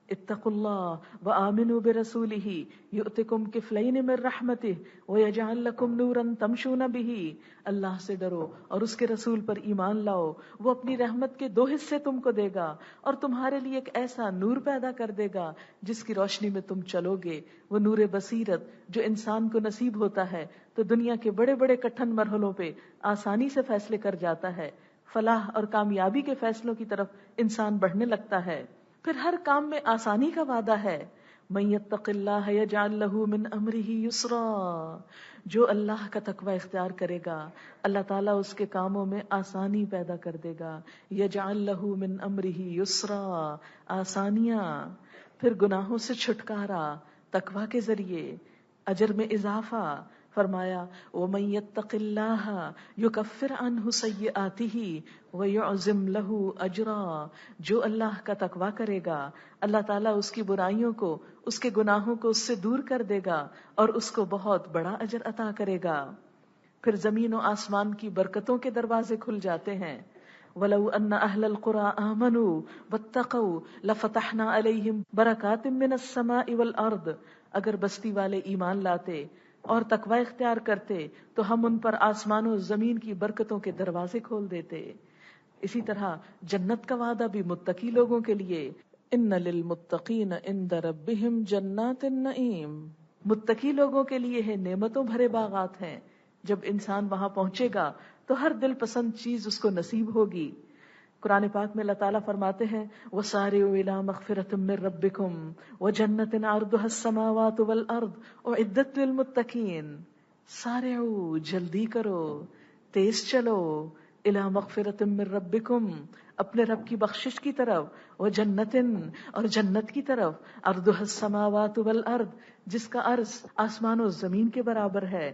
اتقوا اللہ وآمنوا برسولہ یؤتکم کفلین من رحمتہ ویجعل لکم نورا تمشون بہ. اللہ سے ڈرو اور اس کے رسول پر ایمان لاؤ، وہ اپنی رحمت کے 2 حصے تم کو دے گا اور تمہارے لیے ایک ایسا نور پیدا کر دے گا جس کی روشنی میں تم چلو گے. وہ نور بصیرت جو انسان کو نصیب ہوتا ہے تو دنیا کے بڑے بڑے کٹھن مرحلوں پہ آسانی سے فیصلے کر جاتا ہے. فلاح اور کامیابی کے فیصلوں کی طرف انسان بڑھنے لگتا ہے. پھر ہر کام میں آسانی کا وعدہ ہے. مَن یتق اللہ یجعل لہ من امرہ یسرا. جو اللہ کا تقوی اختیار کرے گا اللہ تعالیٰ اس کے کاموں میں آسانی پیدا کر دے گا. یجعل لہ من امرہ یسرا، آسانیاں. پھر گناہوں سے چھٹکارا تقوی کے ذریعے، اجر میں اضافہ. فرمایا وَمَن يَتَّقِ اللَّهَ يُكَفِّرْ عَنْهُ سَيِّئَاتِهِ وَيُعْظِمْ لَهُ أَجْرًا، جو اللہ کا تقوی کرے گا اللہ تعالیٰ اس کی برائیوں کو، اس کے گناہوں کو اس سے دور کر دے گا اور اس کو بہت بڑا اجر عطا کرے گا۔ پھر زمین و آسمان کی برکتوں کے دروازے کھل جاتے ہیں۔ وَلَوْ أَنَّ أَهْلَ الْقُرَىٰ آمَنُوا وَاتَّقَوْا لَفَتَحْنَا عَلَيْهِمْ بَرَكَاتٍ مِّنَ السَّمَاءِ وَالْأَرْضِ، اگر بستی والے ایمان لاتے اور تقوی اختیار کرتے تو ہم ان پر آسمان و زمین کی برکتوں کے دروازے کھول دیتے۔ اسی طرح جنت کا وعدہ بھی متقی لوگوں کے لیے، ان للمتقین عند ربهم جنات النعیم، متقی لوگوں کے لیے ہے نعمتوں بھرے باغات ہیں۔ جب انسان وہاں پہنچے گا تو ہر دل پسند چیز اس کو نصیب ہوگی۔ قرآن پاک میں اللہ تعالیٰ فرماتے ہیں وَسَارِعُوا إِلَىٰ مَغْفِرَةٍ مِّن رَّبِّكُمْ وَجَنَّةٍ عَرْضُهَا السَّمَاوَاتُ وَالْأَرْضُ أُعِدَّتْ لِلْمُتَّقِينَ، سارعوا، جلدی کرو، تیز چلو، إِلَىٰ مَغْفِرَةٍ مِّن رَّبِّكُمْ، اپنے رب کی بخشش کی طرف، وَجَنَّةٍ، اور جنت کی طرف، عَرْضُهَا السَّمَاوَاتُ وَالْأَرْضُ، جس کا عرض آسمان و زمین کے برابر ہے،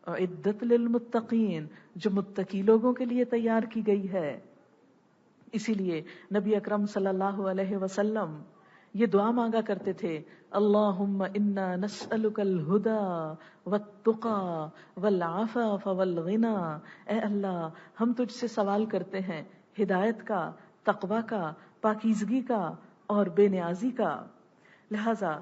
اعدت للمتقین، جو متقی لوگوں کے لیے تیار کی گئی ہے۔ اسی لیے نبی اکرم صلی اللہ علیہ وسلم یہ دعا مانگا کرتے تھے اللہم انا نسألک الہدی والتقی والعفاف والغنی، اے اللہ ہم تجھ سے سوال کرتے ہیں ہدایت کا، تقوی کا، پاکیزگی کا اور بے نیازی کا۔ لہذا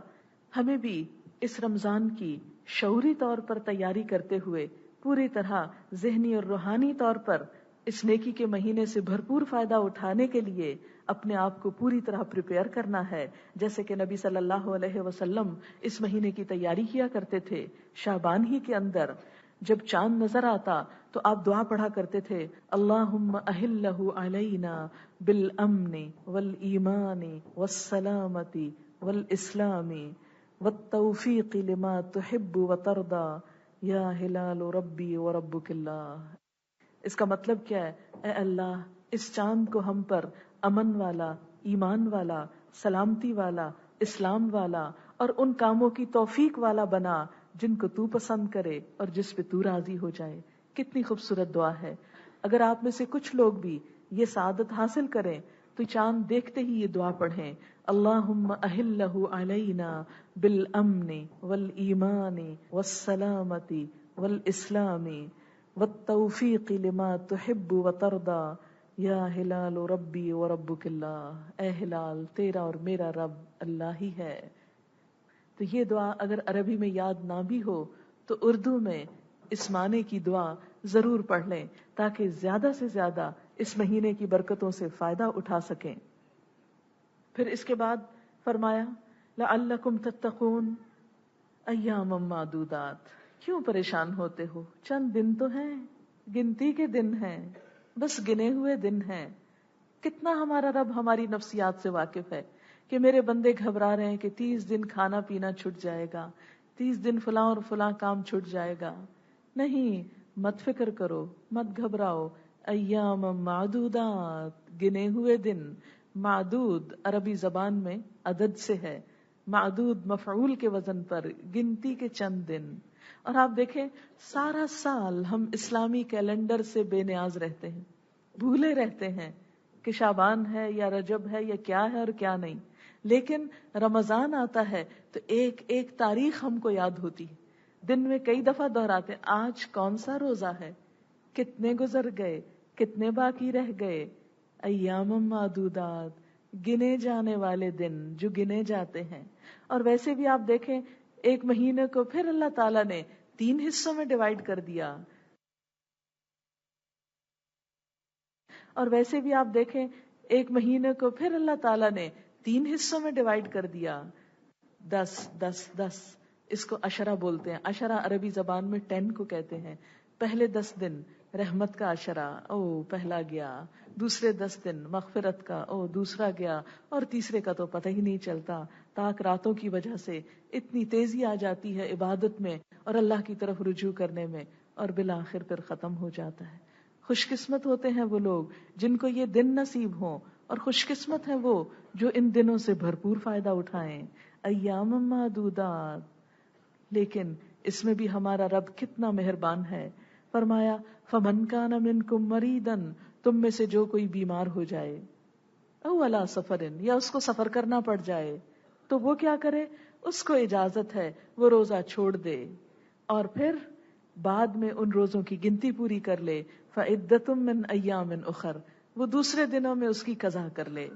ہمیں بھی اس رمضان کی شعوری طور پر تیاری کرتے ہوئے پوری طرح ذہنی اور روحانی طور پر اس نیکی کے مہینے سے بھرپور فائدہ اٹھانے کے لیے اپنے آپ کو پوری طرح پریپیئر کرنا ہے، جیسے کہ نبی صلی اللہ علیہ وسلم اس مہینے کی تیاری کیا کرتے تھے۔ شعبان ہی کے اندر جب چاند نظر آتا تو آپ دعا پڑھا کرتے تھے اللہم اہلہ علینا بالامن والایمان والسلامت والاسلام والتوفیق لما تحب وترضى یا ہلال ربی وربک اللہ۔ اس کا مطلب کیا ہے؟ اے اللہ اس چاند کو ہم پر امن والا، ایمان والا، سلامتی والا، اسلام والا اور ان کاموں کی توفیق والا بنا جن کو تو پسند کرے اور جس پہ تو راضی ہو جائے۔ کتنی خوبصورت دعا ہے۔ اگر آپ میں سے کچھ لوگ بھی یہ سعادت حاصل کریں تو چاند دیکھتے ہی یہ دعا پڑھیں اللہم اہلہ علینا بالامن والایمان والسلامت والاسلام والتوفیق لما تحب وترضى یا ہلال ربی وربک اللہ، اے ہلال تیرا اور میرا رب اللہ ہی ہے۔ تو یہ دعا اگر عربی میں یاد نہ بھی ہو تو اردو میں اس معنی کی دعا ضرور پڑھ لیں تاکہ زیادہ سے زیادہ اس مہینے کی برکتوں سے فائدہ اٹھا سکیں۔ پھر اس کے بعد فرمایا لعلکم تتقون ایاما معدودات، کیوں پریشان ہوتے ہو؟ چند دن تو ہیں، گنتی کے دن ہیں، بس گنے ہوئے دن ہیں۔ کتنا ہمارا رب ہماری نفسیات سے واقف ہے کہ میرے بندے گھبرا رہے ہیں کہ 30 دن کھانا پینا چھٹ جائے گا، 30 دن فلاں اور فلاں کام چھٹ جائے گا۔ نہیں، مت فکر کرو، مت گھبراؤ، ایام معدودات، گنے ہوئے دن۔ معدود عربی زبان میں عدد سے ہے، معدود مفعول کے وزن پر، گنتی کے چند دن۔ اور آپ دیکھیں سارا سال ہم اسلامی کیلنڈر سے بے نیاز رہتے ہیں، بھولے رہتے ہیں کہ شعبان ہے یا رجب ہے یا کیا ہے اور کیا نہیں، لیکن رمضان آتا ہے تو ایک ایک تاریخ ہم کو یاد ہوتی ہے، دن میں کئی دفعہ دہراتے ہیں آج کون سا روزہ ہے، کتنے گزر گئے، کتنے باقی رہ گئے۔ ایام معدودات، گنے جانے والے دن جو گنے جاتے ہیں۔ اور ویسے بھی آپ دیکھیں ایک مہینے کو پھر اللہ تعالیٰ نے 3 حصوں میں ڈیوائیڈ کر دیا، اور ویسے بھی آپ دیکھیں ایک مہینے کو پھر اللہ تعالیٰ نے 3 حصوں میں ڈیوائیڈ کر دیا، 10 10 10۔ اس کو عشرہ بولتے ہیں، عشرہ عربی زبان میں 10 کو کہتے ہیں۔ پہلے 10 دن رحمت کا عشرہ، او پہلا گیا، دوسرے 10 دن مغفرت کا، او دوسرا گیا، اور تیسرے کا تو پتہ ہی نہیں چلتا، تاک راتوں کی وجہ سے اتنی تیزی آ جاتی ہے عبادت میں اور اللہ کی طرف رجوع کرنے میں، اور بالآخر پھر ختم ہو جاتا ہے۔ خوش قسمت ہوتے ہیں وہ لوگ جن کو یہ دن نصیب ہوں، اور خوش قسمت ہیں وہ جو ان دنوں سے بھرپور فائدہ اٹھائیں۔ ایام معدودات، لیکن اس میں بھی ہمارا رب کتنا مہربان ہے. فرمایا فمن کان منکم مریدن، تم میں سے جو کوئی بیمار ہو جائے، او علی سفرن، یا اس کو سفر کرنا پڑ جائے، تو وہ کیا کرے؟ اس کو اجازت ہے وہ روزہ چھوڑ دے اور پھر بعد میں ان روزوں کی گنتی پوری کر لے. فعدۃ من ایام اخر، وہ دوسرے دنوں میں اس کی قضا کر لے.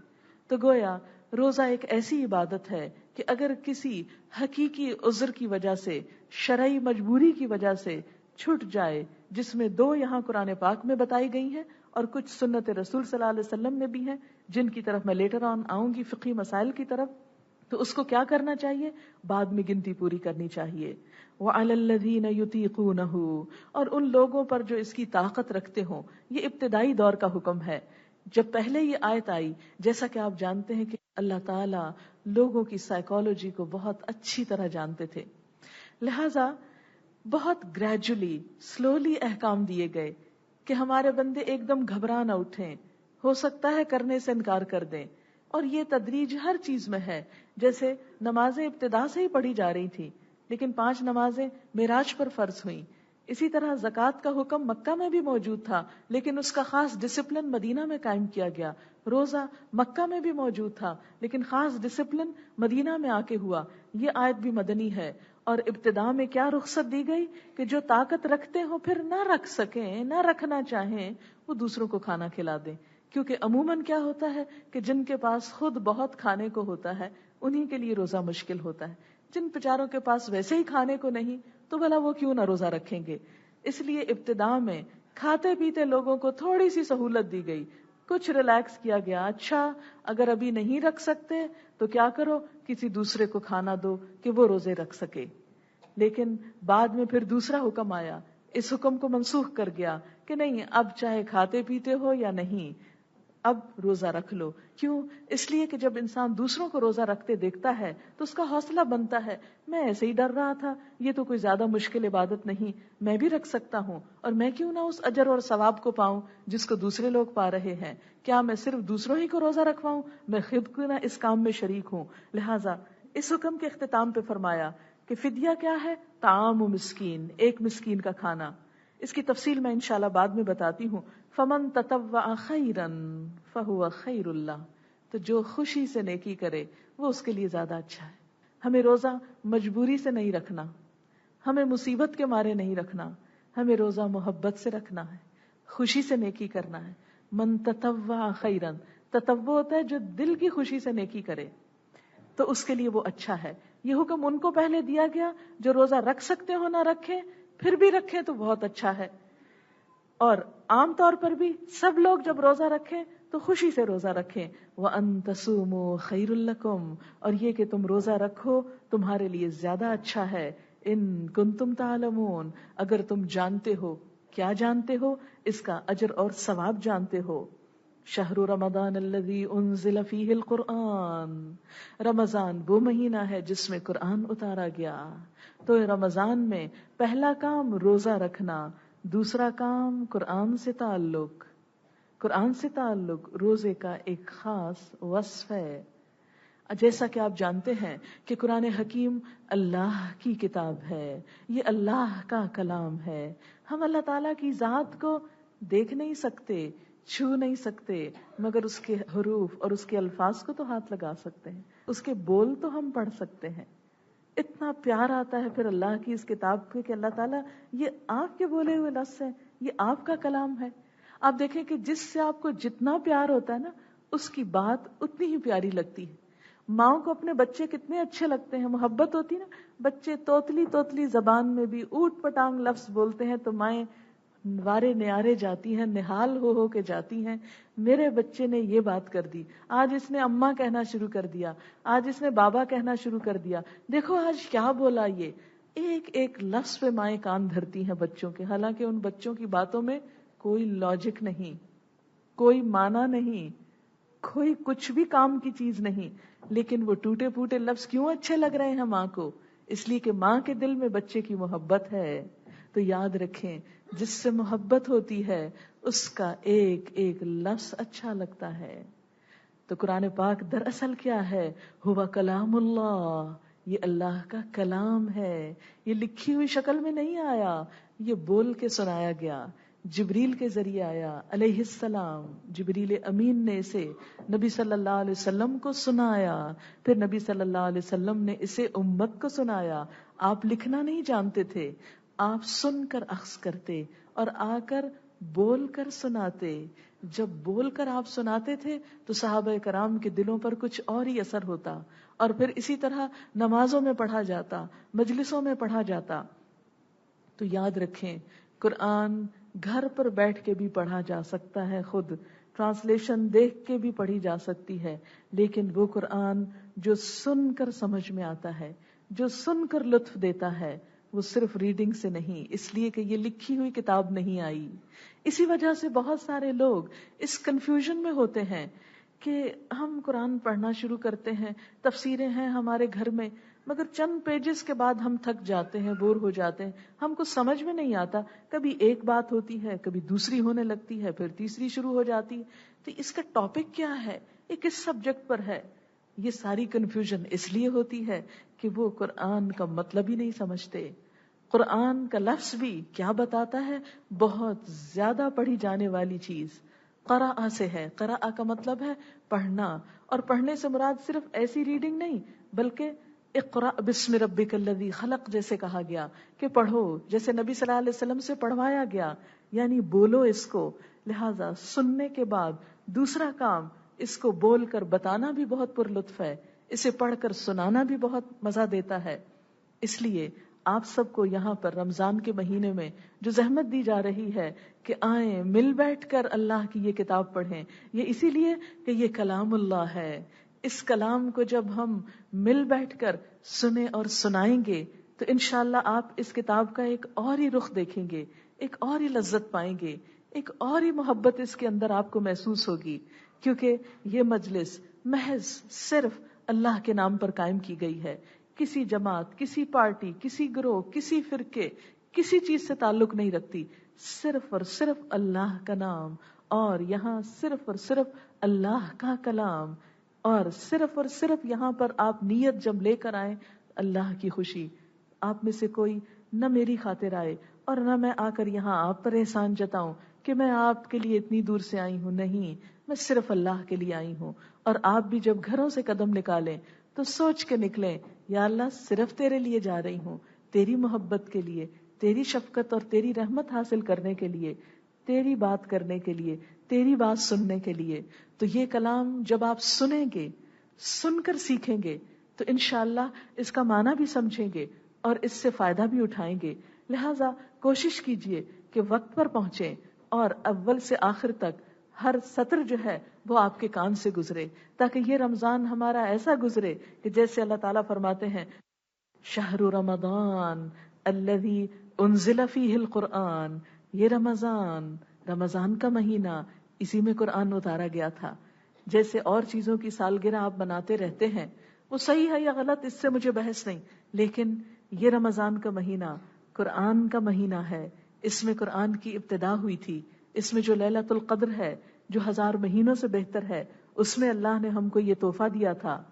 تو گویا روزہ ایک ایسی عبادت ہے کہ اگر کسی حقیقی عذر کی وجہ سے، شرعی مجبوری کی وجہ سے چھٹ جائے، جس میں 2 یہاں قرآن پاک میں بتائی گئی ہیں اور کچھ سنت رسول صلی اللہ علیہ وسلم میں بھی ہیں، جن کی طرف میں لیٹر آن آؤں گی فقہی مسائل کی طرف، تو اس کو کیا کرنا چاہیے؟ بعد میں گنتی پوری کرنی چاہیے. وَعَلَى الَّذِينَ يُطِيقُونَهُ، اور ان لوگوں پر جو اس کی طاقت رکھتے ہوں. یہ ابتدائی دور کا حکم ہے. جب پہلے یہ آیت آئی، جیسا کہ آپ جانتے ہیں کہ اللہ تعالیٰ لوگوں کی سائیکالوجی کو بہت اچھی طرح جانتے تھے، لہذا بہت گریجولی، سلولی احکام دیے گئے کہ ہمارے بندے ایک دم گھبرا نہ اٹھیں، ہو سکتا ہے کرنے سے انکار کر دیں. اور یہ تدریج ہر چیز میں ہے. جیسے نمازیں ابتدا سے ہی پڑھی جا رہی تھی، لیکن 5 نمازیں معراج پر فرض ہوئیں. اسی طرح زکوٰۃ کا حکم مکہ میں بھی موجود تھا، لیکن اس کا خاص ڈسپلن مدینہ میں قائم کیا گیا. روزہ مکہ میں بھی موجود تھا، لیکن خاص ڈسپلن مدینہ میں آ کے ہوا. یہ آیت بھی مدنی ہے. اور ابتدا میں کیا رخصت دی گئی کہ جو طاقت رکھتے ہو پھر نہ رکھ سکیں، نہ رکھنا چاہیں، وہ دوسروں کو کھانا کھلا دیں. کیونکہ عموماً کیا ہوتا ہے کہ جن کے پاس خود بہت کھانے کو ہوتا ہے انہی کے لیے روزہ مشکل ہوتا ہے. جن بیچاروں کے پاس ویسے ہی کھانے کو نہیں تو بھلا وہ کیوں نہ روزہ رکھیں گے. اس لیے ابتدا میں کھاتے پیتے لوگوں کو تھوڑی سی سہولت دی گئی، کچھ ریلیکس کیا گیا. اچھا اگر ابھی نہیں رکھ سکتے تو کیا کرو، کسی دوسرے کو کھانا دو کہ وہ روزے رکھ سکے. لیکن بعد میں پھر دوسرا حکم آیا، اس حکم کو منسوخ کر گیا کہ نہیں، اب چاہے کھاتے پیتے ہو یا نہیں، اب روزہ رکھ لو. کیوں؟ اس لیے کہ جب انسان دوسروں کو روزہ رکھتے دیکھتا ہے تو اس کا حوصلہ بنتا ہے، میں ایسے ہی ڈر رہا تھا، یہ تو کوئی زیادہ مشکل عبادت نہیں، میں بھی رکھ سکتا ہوں، اور میں کیوں نہ اس اجر اور ثواب کو پاؤں جس کو دوسرے لوگ پا رہے ہیں. کیا میں صرف دوسروں ہی کو روزہ رکھواؤں؟ میں خود کیوں نہ اس کام میں شریک ہوں. لہٰذا اس حکم کے اختتام پہ فرمایا کہ فدیہ کیا ہے؟ طعام مسکین، ایک مسکین کا کھانا. اس کی تفصیل میں انشاءاللہ بعد میں بتاتی ہوں. فمن تطوع خیرا فہو خیر اللہ، تو جو خوشی سے نیکی کرے وہ اس کے لیے زیادہ اچھا ہے. ہمیں روزہ مجبوری سے نہیں رکھنا، ہمیں مصیبت کے مارے نہیں رکھنا، ہمیں روزہ محبت سے رکھنا ہے، خوشی سے نیکی کرنا ہے. من تطوع خیرا، تطوع ہوتا ہے جو دل کی خوشی سے نیکی کرے، تو اس کے لیے وہ اچھا ہے. یہ حکم ان کو پہلے دیا گیا جو روزہ رکھ سکتے ہو نہ رکھیں، پھر بھی رکھیں تو بہت اچھا ہے. اور عام طور پر بھی سب لوگ جب روزہ رکھیں تو خوشی سے روزہ رکھیں. وَأَن تَصُومُوا خَيْرٌ لَكُمْ، اور یہ کہ تم روزہ رکھو تمہارے لیے زیادہ اچھا ہے. ان کنتم تعلمون، اگر تم جانتے ہو. کیا جانتے ہو؟ اس کا اجر اور ثواب جانتے ہو. شہر رمضان الذی انزل فیہ القرآن، رمضان وہ مہینہ ہے جس میں قرآن اتارا گیا. تو رمضان میں پہلا کام روزہ رکھنا، دوسرا کام قرآن سے تعلق. قرآن سے تعلق روزے کا ایک خاص وصف ہے. جیسا کہ آپ جانتے ہیں کہ قرآن حکیم اللہ کی کتاب ہے، یہ اللہ کا کلام ہے. ہم اللہ تعالیٰ کی ذات کو دیکھ نہیں سکتے، چھو نہیں سکتے، مگر اس کے حروف اور اس کے الفاظ کو تو ہاتھ لگا سکتے ہیں، اس کے بول تو ہم پڑھ سکتے ہیں. اتنا پیار آتا ہے پھر اللہ کی اس کتاب پہ کہ اللہ تعالیٰ یہ آپ کے بولے ہوئے لفظ ہیں، یہ آپ کا کلام ہے. آپ دیکھیں کہ جس سے آپ کو جتنا پیار ہوتا ہے نا، اس کی بات اتنی ہی پیاری لگتی ہے. ماؤں کو اپنے بچے کتنے اچھے لگتے ہیں، محبت ہوتی نا. بچے توتلی توتلی زبان میں بھی اوٹ پٹانگ لفظ بولتے ہیں تو مائیں وارے نیارے جاتی ہیں، نہال ہو کے جاتی ہیں. میرے بچے نے یہ بات کر دی، آج اس نے اماں کہنا شروع کر دیا، آج اس نے بابا کہنا شروع کر دیا، دیکھو آج کیا بولا. یہ ایک ایک لفظ پہ مائیں کان دھرتی ہیں بچوں کے، حالانکہ ان بچوں کی باتوں میں کوئی لاجک نہیں، کوئی معنی نہیں، کوئی کچھ بھی کام کی چیز نہیں، لیکن وہ ٹوٹے پھوٹے لفظ کیوں اچھے لگ رہے ہیں ماں کو؟ اس لیے کہ ماں کے دل میں بچے کی محبت ہے. تو یاد رکھیں، جس سے محبت ہوتی ہے اس کا ایک ایک لفظ اچھا لگتا ہے. تو قرآن پاک دراصل کیا ہے؟ ہوا کلام اللہ، یہ اللہ کا کلام ہے، یہ لکھی ہوئی شکل میں نہیں آیا، یہ بول کے سنایا گیا، جبریل کے ذریعے آیا علیہ السلام، جبریل امین نے اسے نبی صلی اللہ علیہ وسلم کو سنایا، پھر نبی صلی اللہ علیہ وسلم نے اسے امت کو سنایا۔ آپ لکھنا نہیں جانتے تھے، آپ سن کر اخذ کرتے اور آ کر بول کر سناتے۔ جب بول کر آپ سناتے تھے تو صحابہ کرام کے دلوں پر کچھ اور ہی اثر ہوتا، اور پھر اسی طرح نمازوں میں پڑھا جاتا، مجلسوں میں پڑھا جاتا۔ تو یاد رکھیں، قرآن گھر پر بیٹھ کے بھی پڑھا جا سکتا ہے، خود ٹرانسلیشن دیکھ کے بھی پڑھی جا سکتی ہے، لیکن وہ قرآن جو سن کر سمجھ میں آتا ہے، جو سن کر لطف دیتا ہے، وہ صرف ریڈنگ سے نہیں، اس لیے کہ یہ لکھی ہوئی کتاب نہیں آئی۔ اسی وجہ سے بہت سارے لوگ اس کنفیوژن میں ہوتے ہیں کہ ہم قرآن پڑھنا شروع کرتے ہیں، تفسیریں ہیں ہمارے گھر میں، مگر چند پیجز کے بعد ہم تھک جاتے ہیں، بور ہو جاتے ہیں، ہم کو سمجھ میں نہیں آتا، کبھی ایک بات ہوتی ہے، کبھی دوسری ہونے لگتی ہے، پھر تیسری شروع ہو جاتی ہے، تو اس کا ٹاپک کیا ہے، یہ کس سبجیکٹ پر ہے؟ یہ ساری کنفیوژن اس لیے ہوتی ہے کہ وہ قرآن کا مطلب ہی نہیں سمجھتے۔ قرآن کا لفظ بھی کیا بتاتا ہے؟ بہت زیادہ پڑھی جانے والی چیز قرأ سے ہے۔ قرأ کا مطلب ہے پڑھنا، اور پڑھنے سے مراد صرف ایسی ریڈنگ نہیں، بلکہ اقرأ بسم ربک الذی خلق جیسے کہا گیا کہ پڑھو، جیسے نبی صلی اللہ علیہ وسلم سے پڑھوایا گیا، یعنی بولو اس کو۔ لہذا سننے کے بعد دوسرا کام، اس کو بول کر بتانا بھی بہت پر لطف ہے، اسے پڑھ کر سنانا بھی بہت مزہ دیتا ہے۔ اس لیے آپ سب کو یہاں پر رمضان کے مہینے میں جو زحمت دی جا رہی ہے کہ آئیں مل بیٹھ کر اللہ کی یہ کتاب پڑھیں، یہ اسی لیے کہ یہ کلام اللہ ہے۔ اس کلام کو جب ہم مل بیٹھ کر سنیں اور سنائیں گے تو انشاءاللہ آپ اس کتاب کا ایک اور ہی رخ دیکھیں گے، ایک اور ہی لذت پائیں گے، ایک اور ہی محبت اس کے اندر آپ کو محسوس ہوگی، کیونکہ یہ مجلس محض صرف اللہ کے نام پر قائم کی گئی ہے۔ کسی جماعت، کسی پارٹی، کسی گروہ، کسی فرقے، کسی چیز سے تعلق نہیں رکھتی، صرف اور صرف اللہ کا نام، اور یہاں صرف اور صرف اللہ کا کلام، اور صرف یہاں پر آپ نیت جب لے کر آئیں اللہ کی خوشی۔ آپ میں سے کوئی نہ میری خاطر آئے اور نہ میں آ کر یہاں آپ پر احسان جتاؤں کہ میں آپ کے لیے اتنی دور سے آئی ہوں، نہیں، میں صرف اللہ کے لیے آئی ہوں۔ اور آپ بھی جب گھروں سے قدم نکالیں تو سوچ کے نکلیں، یا اللہ صرف تیرے لیے جا رہی ہوں، تیری محبت کے لیے، تیری شفقت اور تیری رحمت حاصل کرنے کے لیے، تیری بات کرنے کے لیے، تیری بات سننے کے لیے۔ تو یہ کلام جب آپ سنیں گے، سن کر سیکھیں گے، تو انشاءاللہ اس کا معنی بھی سمجھیں گے اور اس سے فائدہ بھی اٹھائیں گے۔ لہٰذا کوشش کیجئے کہ وقت پر پہنچیں اور اول سے آخر تک ہر سطر جو ہے وہ آپ کے کان سے گزرے، تاکہ یہ رمضان ہمارا ایسا گزرے کہ جیسے اللہ تعالیٰ فرماتے ہیں شہر رمضان الذی انزل فیہ القرآن، یہ رمضان کا مہینہ، اسی میں قرآن اتارا گیا تھا۔ جیسے اور چیزوں کی سالگرہ آپ بناتے رہتے ہیں، وہ صحیح ہے یا غلط اس سے مجھے بحث نہیں، لیکن یہ رمضان کا مہینہ قرآن کا مہینہ ہے، اس میں قرآن کی ابتدا ہوئی تھی، اس میں جو لیلۃ القدر ہے جو 1000 مہینوں سے بہتر ہے، اس میں اللہ نے ہم کو یہ تحفہ دیا تھا۔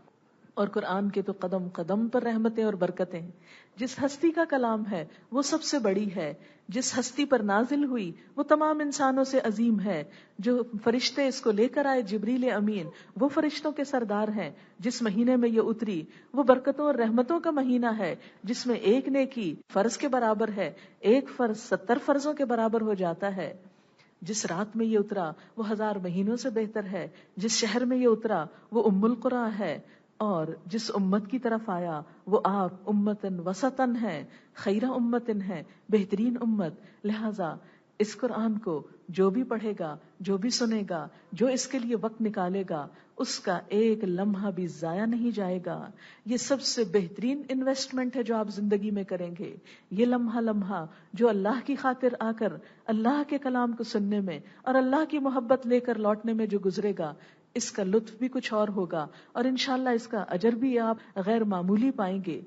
اور قرآن کے تو قدم قدم پر رحمتیں اور برکتیں ہیں۔ جس ہستی کا کلام ہے وہ سب سے بڑی ہے، جس ہستی پر نازل ہوئی وہ تمام انسانوں سے عظیم ہے، جو فرشتے اس کو لے کر آئے جبریل امین وہ فرشتوں کے سردار ہیں، جس مہینے میں یہ اتری وہ برکتوں اور رحمتوں کا مہینہ ہے، جس میں ایک نیکی فرض کے برابر ہے، ایک فرض 70 فرضوں کے برابر ہو جاتا ہے۔ جس رات میں یہ اترا وہ 1000 مہینوں سے بہتر ہے، جس شہر میں یہ اترا وہ ام القریٰ ہے، اور جس امت کی طرف آیا وہ آپ امتن وسطن ہے، خیرہ امتن ہے، بہترین امت۔ لہذا اس قرآن کو جو بھی پڑھے گا، جو بھی سنے گا، جو اس کے لیے وقت نکالے گا، اس کا ایک لمحہ بھی ضائع نہیں جائے گا۔ یہ سب سے بہترین انویسٹمنٹ ہے جو آپ زندگی میں کریں گے۔ یہ لمحہ جو اللہ کی خاطر آ کر اللہ کے کلام کو سننے میں اور اللہ کی محبت لے کر لوٹنے میں جو گزرے گا، اس کا لطف بھی کچھ اور ہوگا، اور انشاءاللہ اس کا اجر بھی آپ غیر معمولی پائیں گے۔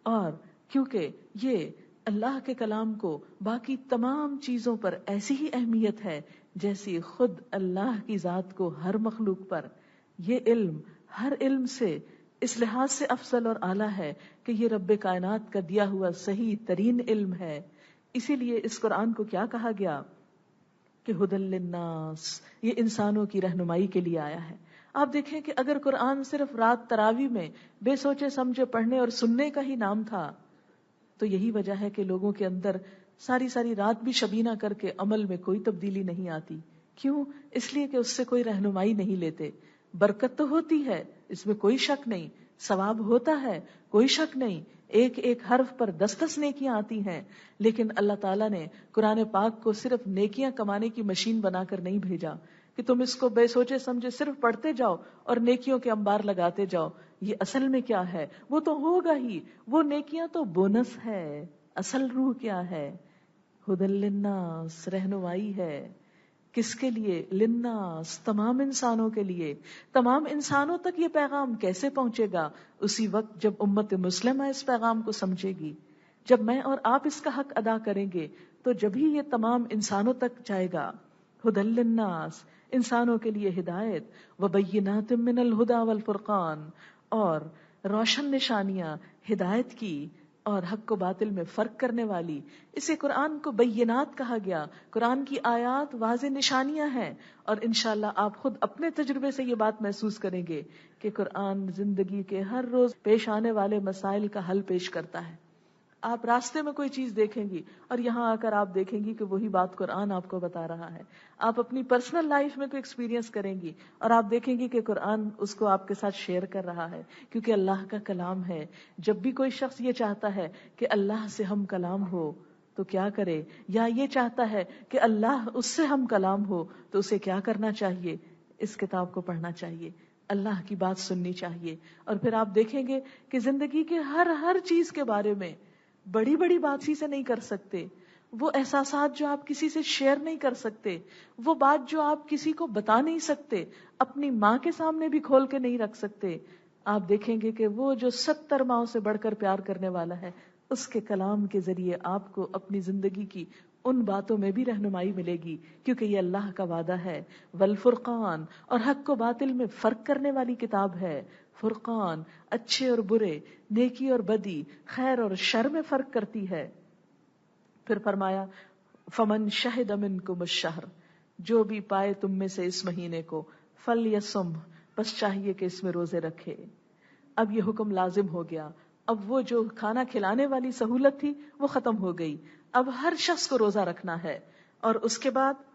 اور کیونکہ یہ اللہ کے کلام کو باقی تمام چیزوں پر ایسی ہی اہمیت ہے جیسی خود اللہ کی ذات کو ہر مخلوق پر، یہ علم ہر علم سے اس لحاظ سے افضل اور اعلیٰ ہے کہ یہ رب کائنات کا دیا ہوا صحیح ترین علم ہے. اسی لیے اس قرآن کو کیا کہا گیا کہ ہدی للناس، یہ انسانوں کی رہنمائی کے لیے آیا ہے. آپ دیکھیں کہ اگر قرآن صرف رات تراویح میں بے سوچے سمجھے پڑھنے اور سننے کا ہی نام تھا تو یہی وجہ ہے کہ لوگوں کے اندر ساری ساری رات بھی شبینہ کر کے عمل میں کوئی تبدیلی نہیں آتی. کیوں؟ اس لیے کہ اس سے کوئی رہنمائی نہیں لیتے. برکت تو ہوتی ہے، اس میں کوئی شک نہیں، ثواب ہوتا ہے، کوئی شک نہیں، ایک ایک حرف پر 10 نیکیاں آتی ہیں، لیکن اللہ تعالیٰ نے قرآن پاک کو صرف نیکیاں کمانے کی مشین بنا کر نہیں بھیجا کہ تم اس کو بے سوچے سمجھے صرف پڑھتے جاؤ اور نیکیوں کے انبار لگاتے جاؤ. یہ اصل میں کیا ہے وہ تو ہوگا ہی، وہ نیکیاں تو بونس ہے. اصل روح کیا ہے؟ ہدی للناس، رہنمائی ہے. کس کے لیے؟ للناس، تمام انسانوں کے لیے. تمام انسانوں تک یہ پیغام کیسے پہنچے گا؟ اسی وقت جب امت مسلمہ اس پیغام کو سمجھے گی، جب میں اور آپ اس کا حق ادا کریں گے تو جبھی یہ تمام انسانوں تک جائے گا. ہدی للناس، انسانوں کے لیے ہدایت، وبینات من الہدی والفرقان، اور روشن نشانیاں ہدایت کی اور حق و باطل میں فرق کرنے والی. اسے قرآن کو بینات کہا گیا. قرآن کی آیات واضح نشانیاں ہیں، اور انشاءاللہ آپ خود اپنے تجربے سے یہ بات محسوس کریں گے کہ قرآن زندگی کے ہر روز پیش آنے والے مسائل کا حل پیش کرتا ہے. آپ راستے میں کوئی چیز دیکھیں گی اور یہاں آ کر آپ دیکھیں گی کہ وہی بات قرآن آپ کو بتا رہا ہے. آپ اپنی پرسنل لائف میں کوئی ایکسپیرینس کریں گی اور آپ دیکھیں گی کہ قرآن اس کو آپ کے ساتھ شیئر کر رہا ہے، کیونکہ اللہ کا کلام ہے. جب بھی کوئی شخص یہ چاہتا ہے کہ اللہ سے ہم کلام ہو تو کیا کرے، یا یہ چاہتا ہے کہ اللہ اس سے ہم کلام ہو تو اسے کیا کرنا چاہیے؟ اس کتاب کو پڑھنا چاہیے، اللہ کی بات سننی چاہیے. اور پھر آپ دیکھیں گے کہ زندگی کے ہر چیز کے بارے میں بڑی بڑی بات ہی سے نہیں کر سکتے. وہ احساسات جو آپ کسی سے شیئر نہیں کر سکتے، وہ بات جو آپ کسی کو بتا نہیں سکتے، اپنی ماں کے سامنے بھی کھول کے نہیں رکھ سکتے، آپ دیکھیں گے کہ وہ جو 70 ماؤں سے بڑھ کر پیار کرنے والا ہے، اس کے کلام کے ذریعے آپ کو اپنی زندگی کی ان باتوں میں بھی رہنمائی ملے گی، کیونکہ یہ اللہ کا وعدہ ہے. والفرقان، اور حق و باطل میں فرق کرنے والی کتاب ہے. فرقان، اچھے اور برے، نیکی اور بدی، خیر اور شر میں فرق کرتی ہے. پھر فرمایا فمن شہد منکم الشہر، جو بھی پائے تم میں سے اس مہینے کو، فلیصم، بس چاہیے کہ اس میں روزے رکھے. اب یہ حکم لازم ہو گیا. اب وہ جو کھانا کھلانے والی سہولت تھی وہ ختم ہو گئی. اب ہر شخص کو روزہ رکھنا ہے. اور اس کے بعد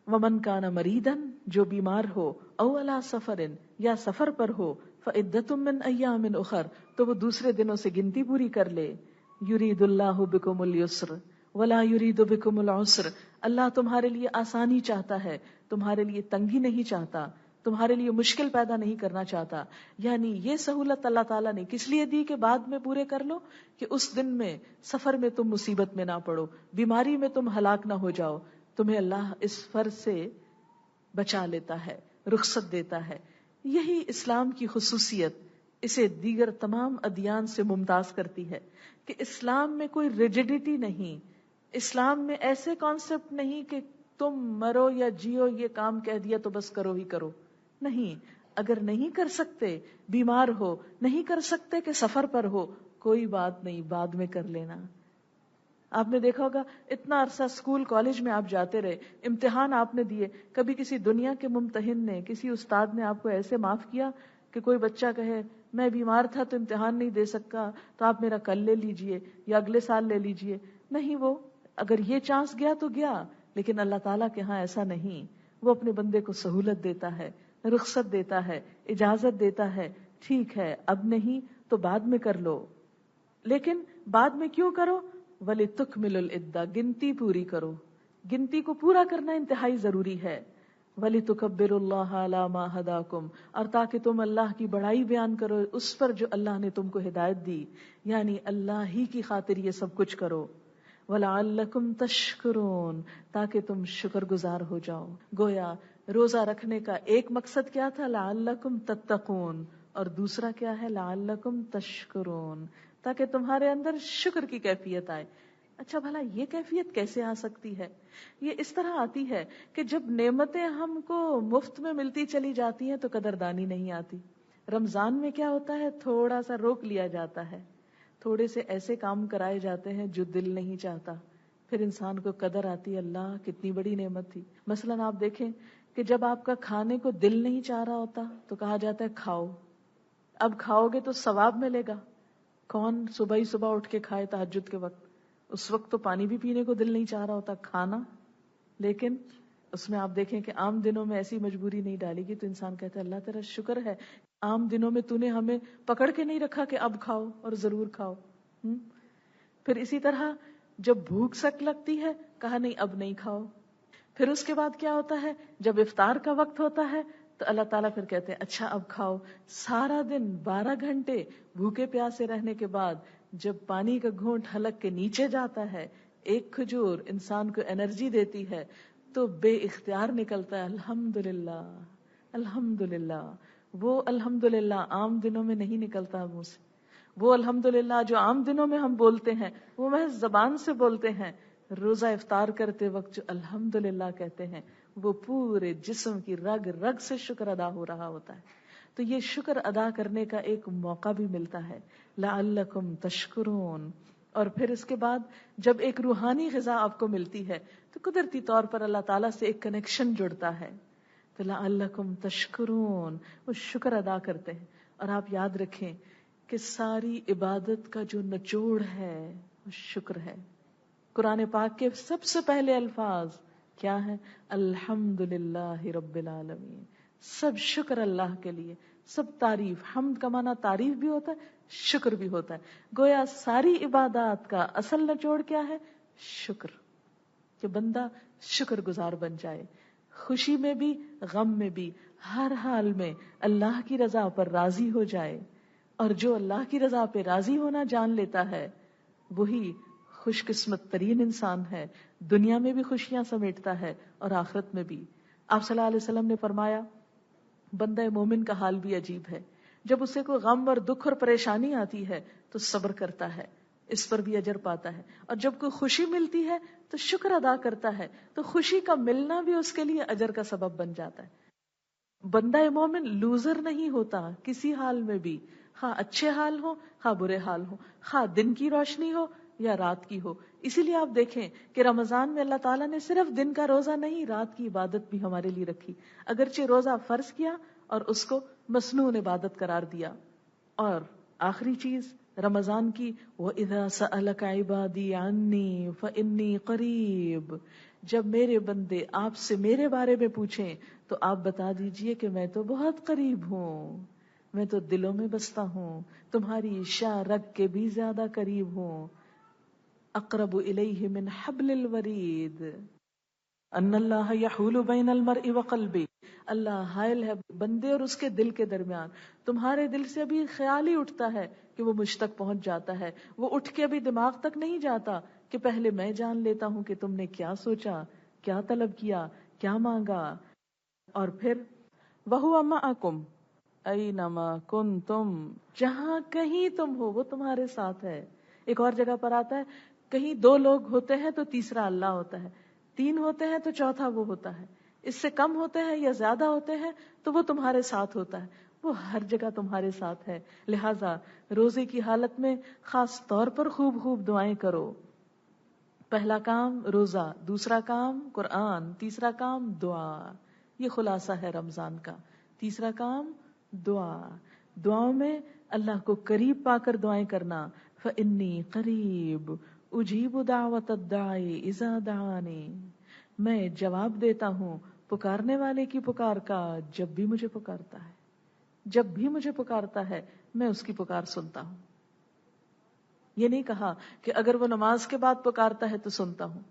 ومن کان مریدن، جو بیمار ہو، او علی سفر، یا سفر پر ہو، فعدۃ من ایام اخر، تو وہ دوسرے دنوں سے گنتی پوری کر لے. یرید اللہ بکم الیسر ولا یرید بکم العسر، اللہ تمہارے لیے آسانی چاہتا ہے، تمہارے لیے تنگی نہیں چاہتا، تمہارے لیے مشکل پیدا نہیں کرنا چاہتا. یعنی یہ سہولت اللہ تعالیٰ نے کس لیے دی کہ بعد میں پورے کر لو، کہ اس دن میں سفر میں تم مصیبت میں نہ پڑو، بیماری میں تم ہلاک نہ ہو جاؤ. تمہیں اللہ اس فرض سے بچا لیتا ہے، رخصت دیتا ہے. یہی اسلام کی خصوصیت اسے دیگر تمام ادیان سے ممتاز کرتی ہے کہ اسلام میں کوئی ریجڈیٹی نہیں. اسلام میں ایسے کانسیپٹ نہیں کہ تم مرو یا جیو، یہ کام کہہ دیا تو بس کرو ہی کرو. نہیں، اگر نہیں کر سکتے، بیمار ہو، نہیں کر سکتے کہ سفر پر ہو، کوئی بات نہیں، بعد میں کر لینا. آپ نے دیکھا ہوگا اتنا عرصہ اسکول کالج میں آپ جاتے رہے، امتحان آپ نے دیے، کبھی کسی دنیا کے ممتحن نے، کسی استاد نے آپ کو ایسے معاف کیا کہ کوئی بچہ کہے میں بیمار تھا تو امتحان نہیں دے سکا، تو آپ میرا کل لے لیجئے یا اگلے سال لے لیجئے؟ نہیں. وہ اگر یہ چانس گیا تو گیا، لیکن اللہ تعالیٰ کے ہاں ایسا نہیں. وہ اپنے بندے کو سہولت دیتا ہے، رخصت دیتا ہے، اجازت دیتا ہے. ٹھیک ہے اب نہیں تو بعد میں کر لو، لیکن بعد میں کیوں کرو؟ وَلِتُكْمِلُ الْعِدَّةَ، گنتی پوری کرو. گنتی کو پورا کرنا انتہائی ضروری ہے. وَلِتُكَبِّرُوا اللَّهَ عَلَى مَا هَدَاكُمْ، اور تاکہ تم اللہ کی بڑائی بیان کرو اس پر جو اللہ نے تم کو ہدایت دی، یعنی اللہ ہی کی خاطر یہ سب کچھ کرو. وَلَعَلَّكُمْ تَشْكُرُونَ، تاکہ تم شکر گزار ہو جاؤ. گویا روزہ رکھنے کا ایک مقصد کیا تھا؟ لَعَلَّكُمْ تَتَّقُونَ، اور دوسرا کیا ہے؟ لَعَلَّكُمْ تَشْكُرُونَ، تاکہ تمہارے اندر شکر کی کیفیت آئے. اچھا بھلا یہ کیفیت کیسے آ سکتی ہے؟ یہ اس طرح آتی ہے کہ جب نعمتیں ہم کو مفت میں ملتی چلی جاتی ہیں تو قدردانی نہیں آتی. رمضان میں کیا ہوتا ہے، تھوڑا سا روک لیا جاتا ہے، تھوڑے سے ایسے کام کرائے جاتے ہیں جو دل نہیں چاہتا، پھر انسان کو قدر آتی ہے، اللہ کتنی بڑی نعمت تھی. مثلاً آپ دیکھیں کہ جب آپ کا کھانے کو دل نہیں چاہ رہا ہوتا تو کہا جاتا ہے کھاؤ، اب کھاؤ گے تو ثواب ملے گا. کون صبح ہی صبح اٹھ کے کھائے تہجد کے وقت؟ اس وقت تو پانی بھی پینے کو دل نہیں چاہ رہا ہوتا، کھانا. لیکن اس میں آپ دیکھیں کہ عام دنوں میں ایسی مجبوری نہیں ڈالی گی تو انسان کہتا ہے اللہ تیرا شکر ہے، عام دنوں میں تو نے ہمیں پکڑ کے نہیں رکھا کہ اب کھاؤ اور ضرور کھاؤ. پھر اسی طرح جب بھوک سک لگتی ہے کہا نہیں اب نہیں کھاؤ. پھر اس کے بعد کیا ہوتا ہے، جب افطار کا وقت ہوتا ہے تو اللہ تعالیٰ پھر کہتے ہیں اچھا اب کھاؤ. سارا دن 12 گھنٹے بھوکے پیاسے رہنے کے بعد جب پانی کا گھونٹ حلق کے نیچے جاتا ہے، ایک کھجور انسان کو انرجی دیتی ہے تو بے اختیار نکلتا ہے الحمدللہ الحمدللہ. وہ الحمدللہ عام دنوں میں نہیں نکلتا منہ سے. وہ الحمدللہ جو عام دنوں میں ہم بولتے ہیں وہ محض زبان سے بولتے ہیں. روزہ افطار کرتے وقت جو الحمدللہ کہتے ہیں وہ پورے جسم کی رگ رگ سے شکر ادا ہو رہا ہوتا ہے. تو یہ شکر ادا کرنے کا ایک موقع بھی ملتا ہے، لعلکم تشکرون. اور پھر اس کے بعد جب ایک روحانی غذا آپ کو ملتی ہے تو قدرتی طور پر اللہ تعالیٰ سے ایک کنیکشن جڑتا ہے، تو لعلکم تشکرون، وہ شکر ادا کرتے ہیں. اور آپ یاد رکھیں کہ ساری عبادت کا جو نچوڑ ہے وہ شکر ہے. قرآن پاک کے سب سے پہلے الفاظ کیا ہیں؟ الحمدللہ رب العالمین. سب شکر اللہ کے لیے، سب تعریف. حمد کا معنی تعریف بھی ہوتا ہے، شکر بھی ہوتا ہے. گویا ساری عبادات کا اصل نچوڑ کیا ہے؟ شکر. کہ بندہ شکر گزار بن جائے، خوشی میں بھی غم میں بھی ہر حال میں اللہ کی رضا پر راضی ہو جائے. اور جو اللہ کی رضا پہ راضی ہونا جان لیتا ہے وہی خوش قسمت ترین انسان ہے، دنیا میں بھی خوشیاں سمیٹتا ہے اور آخرت میں بھی. آپ صلی اللہ علیہ وسلم نے فرمایا بندہ مومن کا حال بھی عجیب ہے، جب اسے کوئی غم اور دکھ اور پریشانی آتی ہے تو صبر کرتا ہے، اس پر بھی اجر پاتا ہے. اور جب کوئی خوشی ملتی ہے تو شکر ادا کرتا ہے، تو خوشی کا ملنا بھی اس کے لیے اجر کا سبب بن جاتا ہے. بندہ مومن لوزر نہیں ہوتا کسی حال میں بھی، خواہ اچھے حال ہو خواہ برے حال ہو، خواہ دن کی روشنی ہو یا رات کی ہو. اسی لیے آپ دیکھیں کہ رمضان میں اللہ تعالیٰ نے صرف دن کا روزہ نہیں، رات کی عبادت بھی ہمارے لیے رکھی. اگرچہ روزہ فرض کیا اور اس کو مسنون عبادت قرار دیا. اور آخری چیز رمضان کی وَإِذَا سَأَلَكَ عِبَادِي عَنِّي فَإِنِّي قَرِيبٌ، جب میرے بندے آپ سے میرے بارے میں پوچھیں تو آپ بتا دیجئے کہ میں تو بہت قریب ہوں، میں تو دلوں میں بستا ہوں، تمہاری شاہ رگ کے بھی زیادہ قریب ہوں. اقرب الیہ من حبل الورید ان اللہ یحول بین المرء وقلبہ. اللہ حائل ہے بندے اور اس کے دل کے درمیان. تمہارے دل سے ابھی خیال ہی اٹھتا ہے کہ وہ مجھ تک پہنچ جاتا ہے، وہ اٹھ کے ابھی دماغ تک نہیں جاتا کہ پہلے میں جان لیتا ہوں کہ تم نے کیا سوچا، کیا طلب کیا، کیا مانگا. اور پھر وَهُوَ مَعَكُمْ أَيْنَمَا كُنْتُمْ، جہاں کہیں تم ہو وہ تمہارے ساتھ ہے. ایک اور جگہ پر آتا ہے کہیں 2 لوگ ہوتے ہیں تو تیسرا اللہ ہوتا ہے، 3 ہوتے ہیں تو چوتھا وہ ہوتا ہے، اس سے کم ہوتے ہیں یا زیادہ ہوتے ہیں تو وہ تمہارے ساتھ ہوتا ہے. وہ ہر جگہ تمہارے ساتھ ہے. لہٰذا روزے کی حالت میں خاص طور پر خوب خوب دعائیں کرو. پہلا کام روزہ، دوسرا کام قرآن، تیسرا کام دعا. یہ خلاصہ ہے رمضان کا. تیسرا کام دعا. دعاؤں میں اللہ کو قریب پا کر دعائیں کرنا. فَإِنِّي قَرِيبٌ أُجِيبُ دَعْوَةَ الدَّاعِ إِذَا دَعَانِ، میں جواب دیتا ہوں پکارنے والے کی پکار کا جب بھی مجھے پکارتا ہے. جب بھی مجھے پکارتا ہے میں اس کی پکار سنتا ہوں. یہ نہیں کہا کہ اگر وہ نماز کے بعد پکارتا ہے تو سنتا ہوں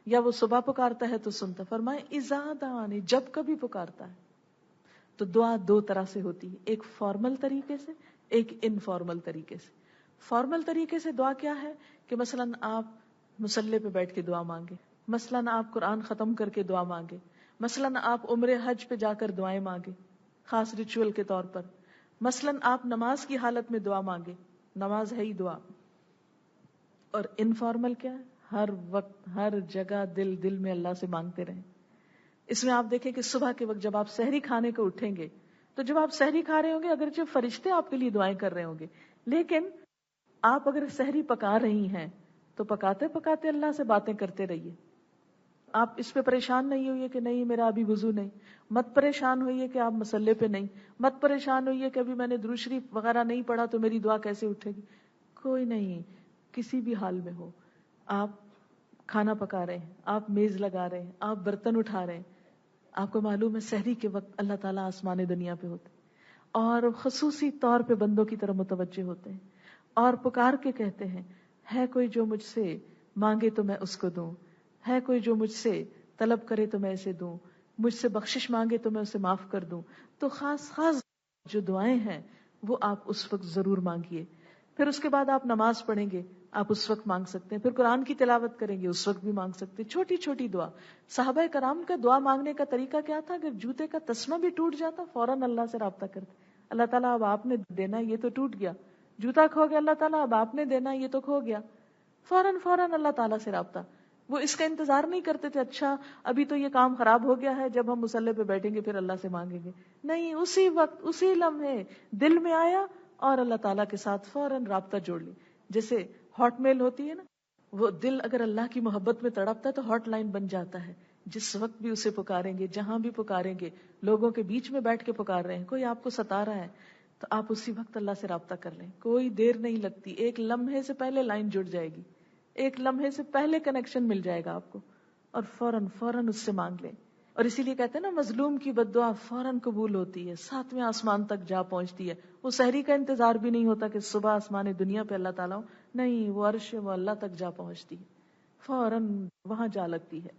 یا وہ صبح پکارتا ہے تو سنتا. فرمائے اذا دعانی، جب کبھی پکارتا ہے. تو دعا 2 طرح سے ہوتی ہے، ایک فارمل طریقے سے، ایک انفارمل طریقے سے. فارمل طریقے سے دعا کیا ہے کہ مثلاً آپ مصلی پہ بیٹھ کے دعا مانگے، مثلاً آپ قرآن ختم کر کے دعا مانگے، مثلاً آپ عمرے حج پہ جا کر دعائیں مانگے خاص ریچول کے طور پر، مثلاً آپ نماز کی حالت میں دعا مانگے، نماز ہے ہی دعا. اور انفارمل کیا ہے؟ ہر وقت ہر جگہ دل میں اللہ سے مانگتے رہیں. اس میں آپ دیکھیں کہ صبح کے وقت جب آپ سحری کھانے کو اٹھیں گے تو جب آپ سحری کھا رہے ہوں گے، اگرچہ فرشتے آپ کے لیے دعائیں کر رہے ہوں گے، لیکن آپ اگر سحری پکا رہی ہیں تو پکاتے پکاتے اللہ سے باتیں کرتے رہیے. آپ اس پہ پریشان نہیں ہوئیے کہ نہیں میرا ابھی وضو نہیں، مت پریشان ہوئیے کہ آپ مسلے پہ نہیں، مت پریشان ہوئیے کہ ابھی میں نے درود شریف وغیرہ نہیں پڑھا تو میری دعا کیسے اٹھے گی. کوئی نہیں، کسی بھی حال میں ہو، آپ کھانا پکا رہے ہیں، آپ میز لگا رہے ہیں، آپ برتن اٹھا رہے ہیں، آپ کو معلوم ہے سحری کے وقت اللہ تعالیٰ آسمان دنیا پہ ہوتے ہیں اور خصوصی طور پہ بندوں کی طرف متوجہ ہوتے ہیں اور پکار کے کہتے ہیں ہے کوئی جو مجھ سے مانگے تو میں اس کو دوں، ہے کوئی جو مجھ سے طلب کرے تو میں اسے دوں، مجھ سے بخشش مانگے تو میں اسے معاف کر دوں. تو خاص خاص جو دعائیں ہیں وہ آپ اس وقت ضرور مانگیے. پھر اس کے بعد آپ نماز پڑھیں گے، آپ اس وقت مانگ سکتے ہیں. پھر قرآن کی تلاوت کریں گے، اس وقت بھی مانگ سکتے ہیں. چھوٹی چھوٹی دعا. صحابہ کرام کا دعا مانگنے کا طریقہ کیا تھا؟ اگر جوتے کا تسمہ بھی ٹوٹ جاتا فوراً اللہ سے رابطہ کرتے، اللہ تعالیٰ اب آپ نے دینا، یہ تو ٹوٹ گیا. جوتا کھو گیا، اللہ تعالیٰ اب آپ نے دینا، یہ تو کھو گیا. فوراً اللہ تعالیٰ سے رابطہ. وہ اس کا انتظار نہیں کرتے تھے اچھا ابھی تو یہ کام خراب ہو گیا ہے، جب ہم مصلے پہ بیٹھیں گے پھر اللہ سے مانگیں گے. نہیں، اسی وقت اسی لمحے دل میں آیا اور اللہ تعالیٰ کے ساتھ فوراً رابطہ جوڑ لی. جیسے ہاٹ میل ہوتی ہے نا، وہ دل اگر اللہ کی محبت میں تڑپتا ہے تو ہاٹ لائن بن جاتا ہے. جس وقت بھی اسے پکاریں گے، جہاں بھی پکاریں گے، لوگوں کے بیچ میں بیٹھ کے پکار رہے ہیں، کوئی آپ کو ستا رہا ہے تو آپ اسی وقت اللہ سے رابطہ کر لیں. کوئی دیر نہیں لگتی، ایک لمحے سے پہلے لائن جڑ جائے گی، ایک لمحے سے پہلے کنیکشن مل جائے گا آپ کو، اور فوراً اس سے مانگ لیں. اور اسی لیے کہتے ہیں نا مظلوم کی بد دعا فوراً قبول ہوتی ہے، 7ویں آسمان تک جا پہنچتی ہے. وہ سحری کا انتظار بھی نہیں ہوتا کہ صبح آسمان دنیا پہ اللہ تعالیٰ ہو، نہیں، وہ عرش وہ اللہ تک جا پہنچتی ہے، فوراً وہاں جا لگتی ہے.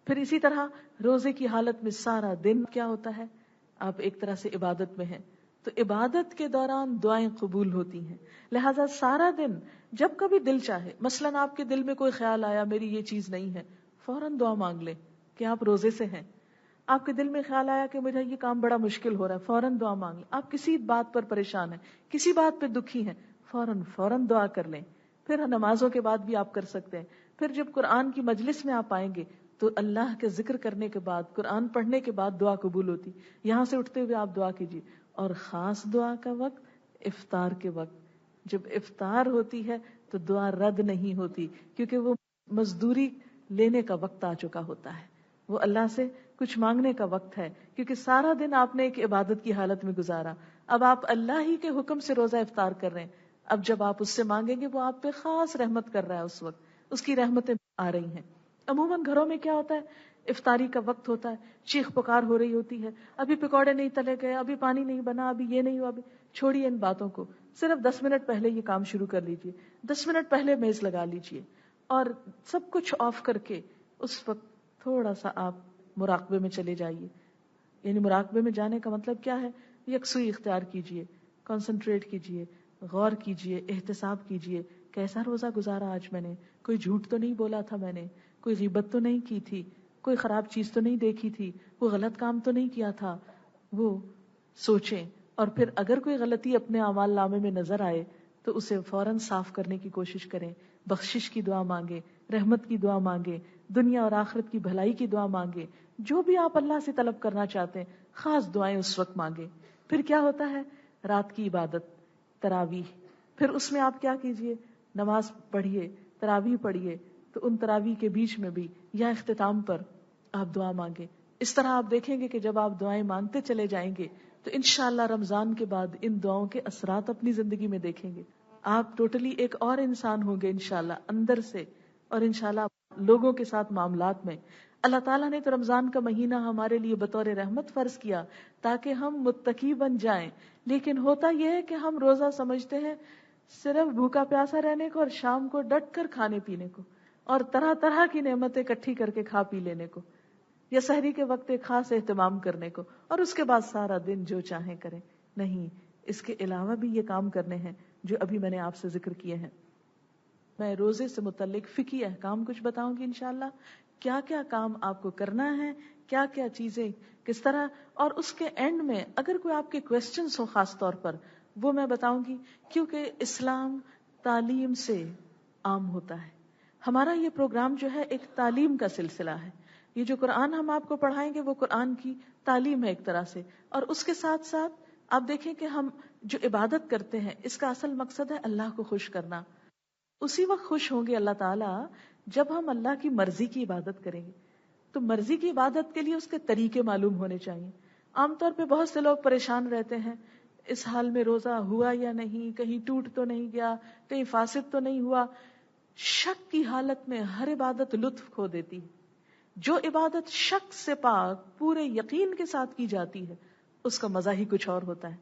پھر اسی طرح روزے کی حالت میں سارا دن کیا ہوتا ہے؟ آپ ایک طرح سے عبادت میں ہیں، تو عبادت کے دوران دعائیں قبول ہوتی ہیں. لہٰذا سارا دن جب کبھی دل چاہے، مثلاً آپ کے دل میں کوئی خیال آیا میری یہ چیز نہیں ہے، فوراً دعا مانگ لیں کہ آپ روزے سے ہیں. آپ کے دل میں خیال آیا کہ مجھے یہ کام بڑا مشکل ہو رہا ہے، فوراً دعا مانگ لیں. آپ کسی بات پر پریشان ہیں، کسی بات پہ دکھی ہیں، فوراً دعا کر لیں. پھر نمازوں کے بعد بھی آپ کر سکتے ہیں. پھر جب قرآن کی مجلس میں آپ آئیں گے تو اللہ کے ذکر کرنے کے بعد، قرآن پڑھنے کے بعد دعا قبول ہوتی. یہاں سے اٹھتے ہوئے آپ دعا کیجیے. اور خاص دعا کا وقت افطار کے وقت. جب افطار ہوتی ہے تو دعا رد نہیں ہوتی، کیونکہ وہ مزدوری لینے کا وقت آ چکا ہوتا ہے، وہ اللہ سے کچھ مانگنے کا وقت ہے، کیونکہ سارا دن آپ نے ایک عبادت کی حالت میں گزارا. اب آپ اللہ ہی کے حکم سے روزہ افطار کر رہے ہیں. اب جب آپ اس سے مانگیں گے وہ آپ پہ خاص رحمت کر رہا ہے، اس وقت اس کی رحمتیں آ رہی ہیں. عموماً گھروں میں کیا ہوتا ہے، افطاری کا وقت ہوتا ہے، چیخ پکار ہو رہی ہوتی ہے، ابھی پکوڑے نہیں تلے گئے، ابھی پانی نہیں بنا، ابھی یہ نہیں ہوا. ابھی چھوڑیے ان باتوں کو، صرف 10 منٹ پہلے یہ کام شروع کر لیجئے، 10 منٹ پہلے میز لگا لیجئے اور سب کچھ آف کر کے اس وقت تھوڑا سا آپ مراقبے میں چلے جائیے. یعنی مراقبے میں جانے کا مطلب کیا ہے؟ یکسوئی اختیار کیجئے، کنسنٹریٹ کیجئے، غور کیجئے، احتساب کیجئے. کیسا روزہ گزارا آج میں نے؟ کوئی جھوٹ تو نہیں بولا تھا میں نے؟ کوئی غیبت تو نہیں کی تھی؟ کوئی خراب چیز تو نہیں دیکھی تھی؟ کوئی غلط کام تو نہیں کیا تھا؟ وہ سوچیں. اور پھر اگر کوئی غلطی اپنے اعمال نامے میں نظر آئے تو اسے فوراً صاف کرنے کی کوشش کریں. بخشش کی دعا مانگیں، رحمت کی دعا مانگیں، دنیا اور آخرت کی بھلائی کی دعا مانگیں. جو بھی آپ اللہ سے طلب کرنا چاہتے ہیں خاص دعائیں اس وقت مانگیں. پھر کیا ہوتا ہے؟ رات کی عبادت، تراویح. پھر اس میں آپ کیا کیجئے؟ نماز پڑھیے، تراویح پڑھیے. تو ان تراویح کے بیچ میں بھی یا اختتام پر آپ دعا مانگیں. اس طرح آپ دیکھیں گے کہ جب آپ دعائیں مانگتے چلے جائیں گے تو انشاءاللہ رمضان کے بعد ان دعاؤں کے اثرات اپنی زندگی میں دیکھیں گے. آپ ٹوٹلی ایک اور انسان ہوں گے انشاءاللہ اندر سے، اور انشاءاللہ لوگوں کے ساتھ معاملات میں. اللہ تعالیٰ نے تو رمضان کا مہینہ ہمارے لیے بطور رحمت فرض کیا تاکہ ہم متقی بن جائیں. لیکن ہوتا یہ ہے کہ ہم روزہ سمجھتے ہیں صرف بھوکا پیاسا رہنے کو اور شام کو ڈٹ کر کھانے پینے کو اور طرح طرح کی نعمتیں اکٹھی کر کے کھا پی لینے کو، یا سحری کے وقت ایک خاص اہتمام کرنے کو، اور اس کے بعد سارا دن جو چاہیں کریں. نہیں، اس کے علاوہ بھی یہ کام کرنے ہیں جو ابھی میں نے آپ سے ذکر کیے ہیں. میں روزے سے متعلق فقہی احکام کچھ بتاؤں گی انشاءاللہ، کیا کیا کام آپ کو کرنا ہے، کیا کیا چیزیں کس طرح، اور اس کے اینڈ میں اگر کوئی آپ کے کویسچنز ہو خاص طور پر وہ میں بتاؤں گی، کیونکہ اسلام تعلیم سے عام ہوتا ہے. ہمارا یہ پروگرام جو ہے ایک تعلیم کا سلسلہ ہے. یہ جو قرآن ہم آپ کو پڑھائیں گے وہ قرآن کی تعلیم ہے ایک طرح سے، اور اس کے ساتھ ساتھ آپ دیکھیں کہ ہم جو عبادت کرتے ہیں اس کا اصل مقصد ہے اللہ کو خوش کرنا. اسی وقت خوش ہوں گے اللہ تعالیٰ جب ہم اللہ کی مرضی کی عبادت کریں گے. تو مرضی کی عبادت کے لیے اس کے طریقے معلوم ہونے چاہیے. عام طور پہ بہت سے لوگ پریشان رہتے ہیں اس حال میں روزہ ہوا یا نہیں, کہیں ٹوٹ تو نہیں گیا, کہیں فاسد تو نہیں ہوا. شک کی حالت میں ہر عبادت لطف کھو دیتی ہے. جو عبادت شک سے پاک پورے یقین کے ساتھ کی جاتی ہے اس کا مزہ ہی کچھ اور ہوتا ہے.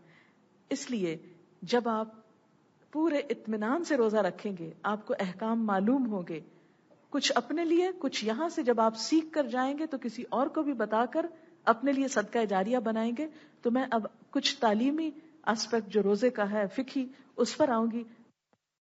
اس لیے جب آپ پورے اطمینان سے روزہ رکھیں گے, آپ کو احکام معلوم ہوں گے, کچھ اپنے لیے, کچھ یہاں سے جب آپ سیکھ کر جائیں گے تو کسی اور کو بھی بتا کر اپنے لیے صدقہ جاریہ بنائیں گے. تو میں اب کچھ تعلیمی اسپیکٹ جو روزے کا ہے فقہی اس پر آؤں گی.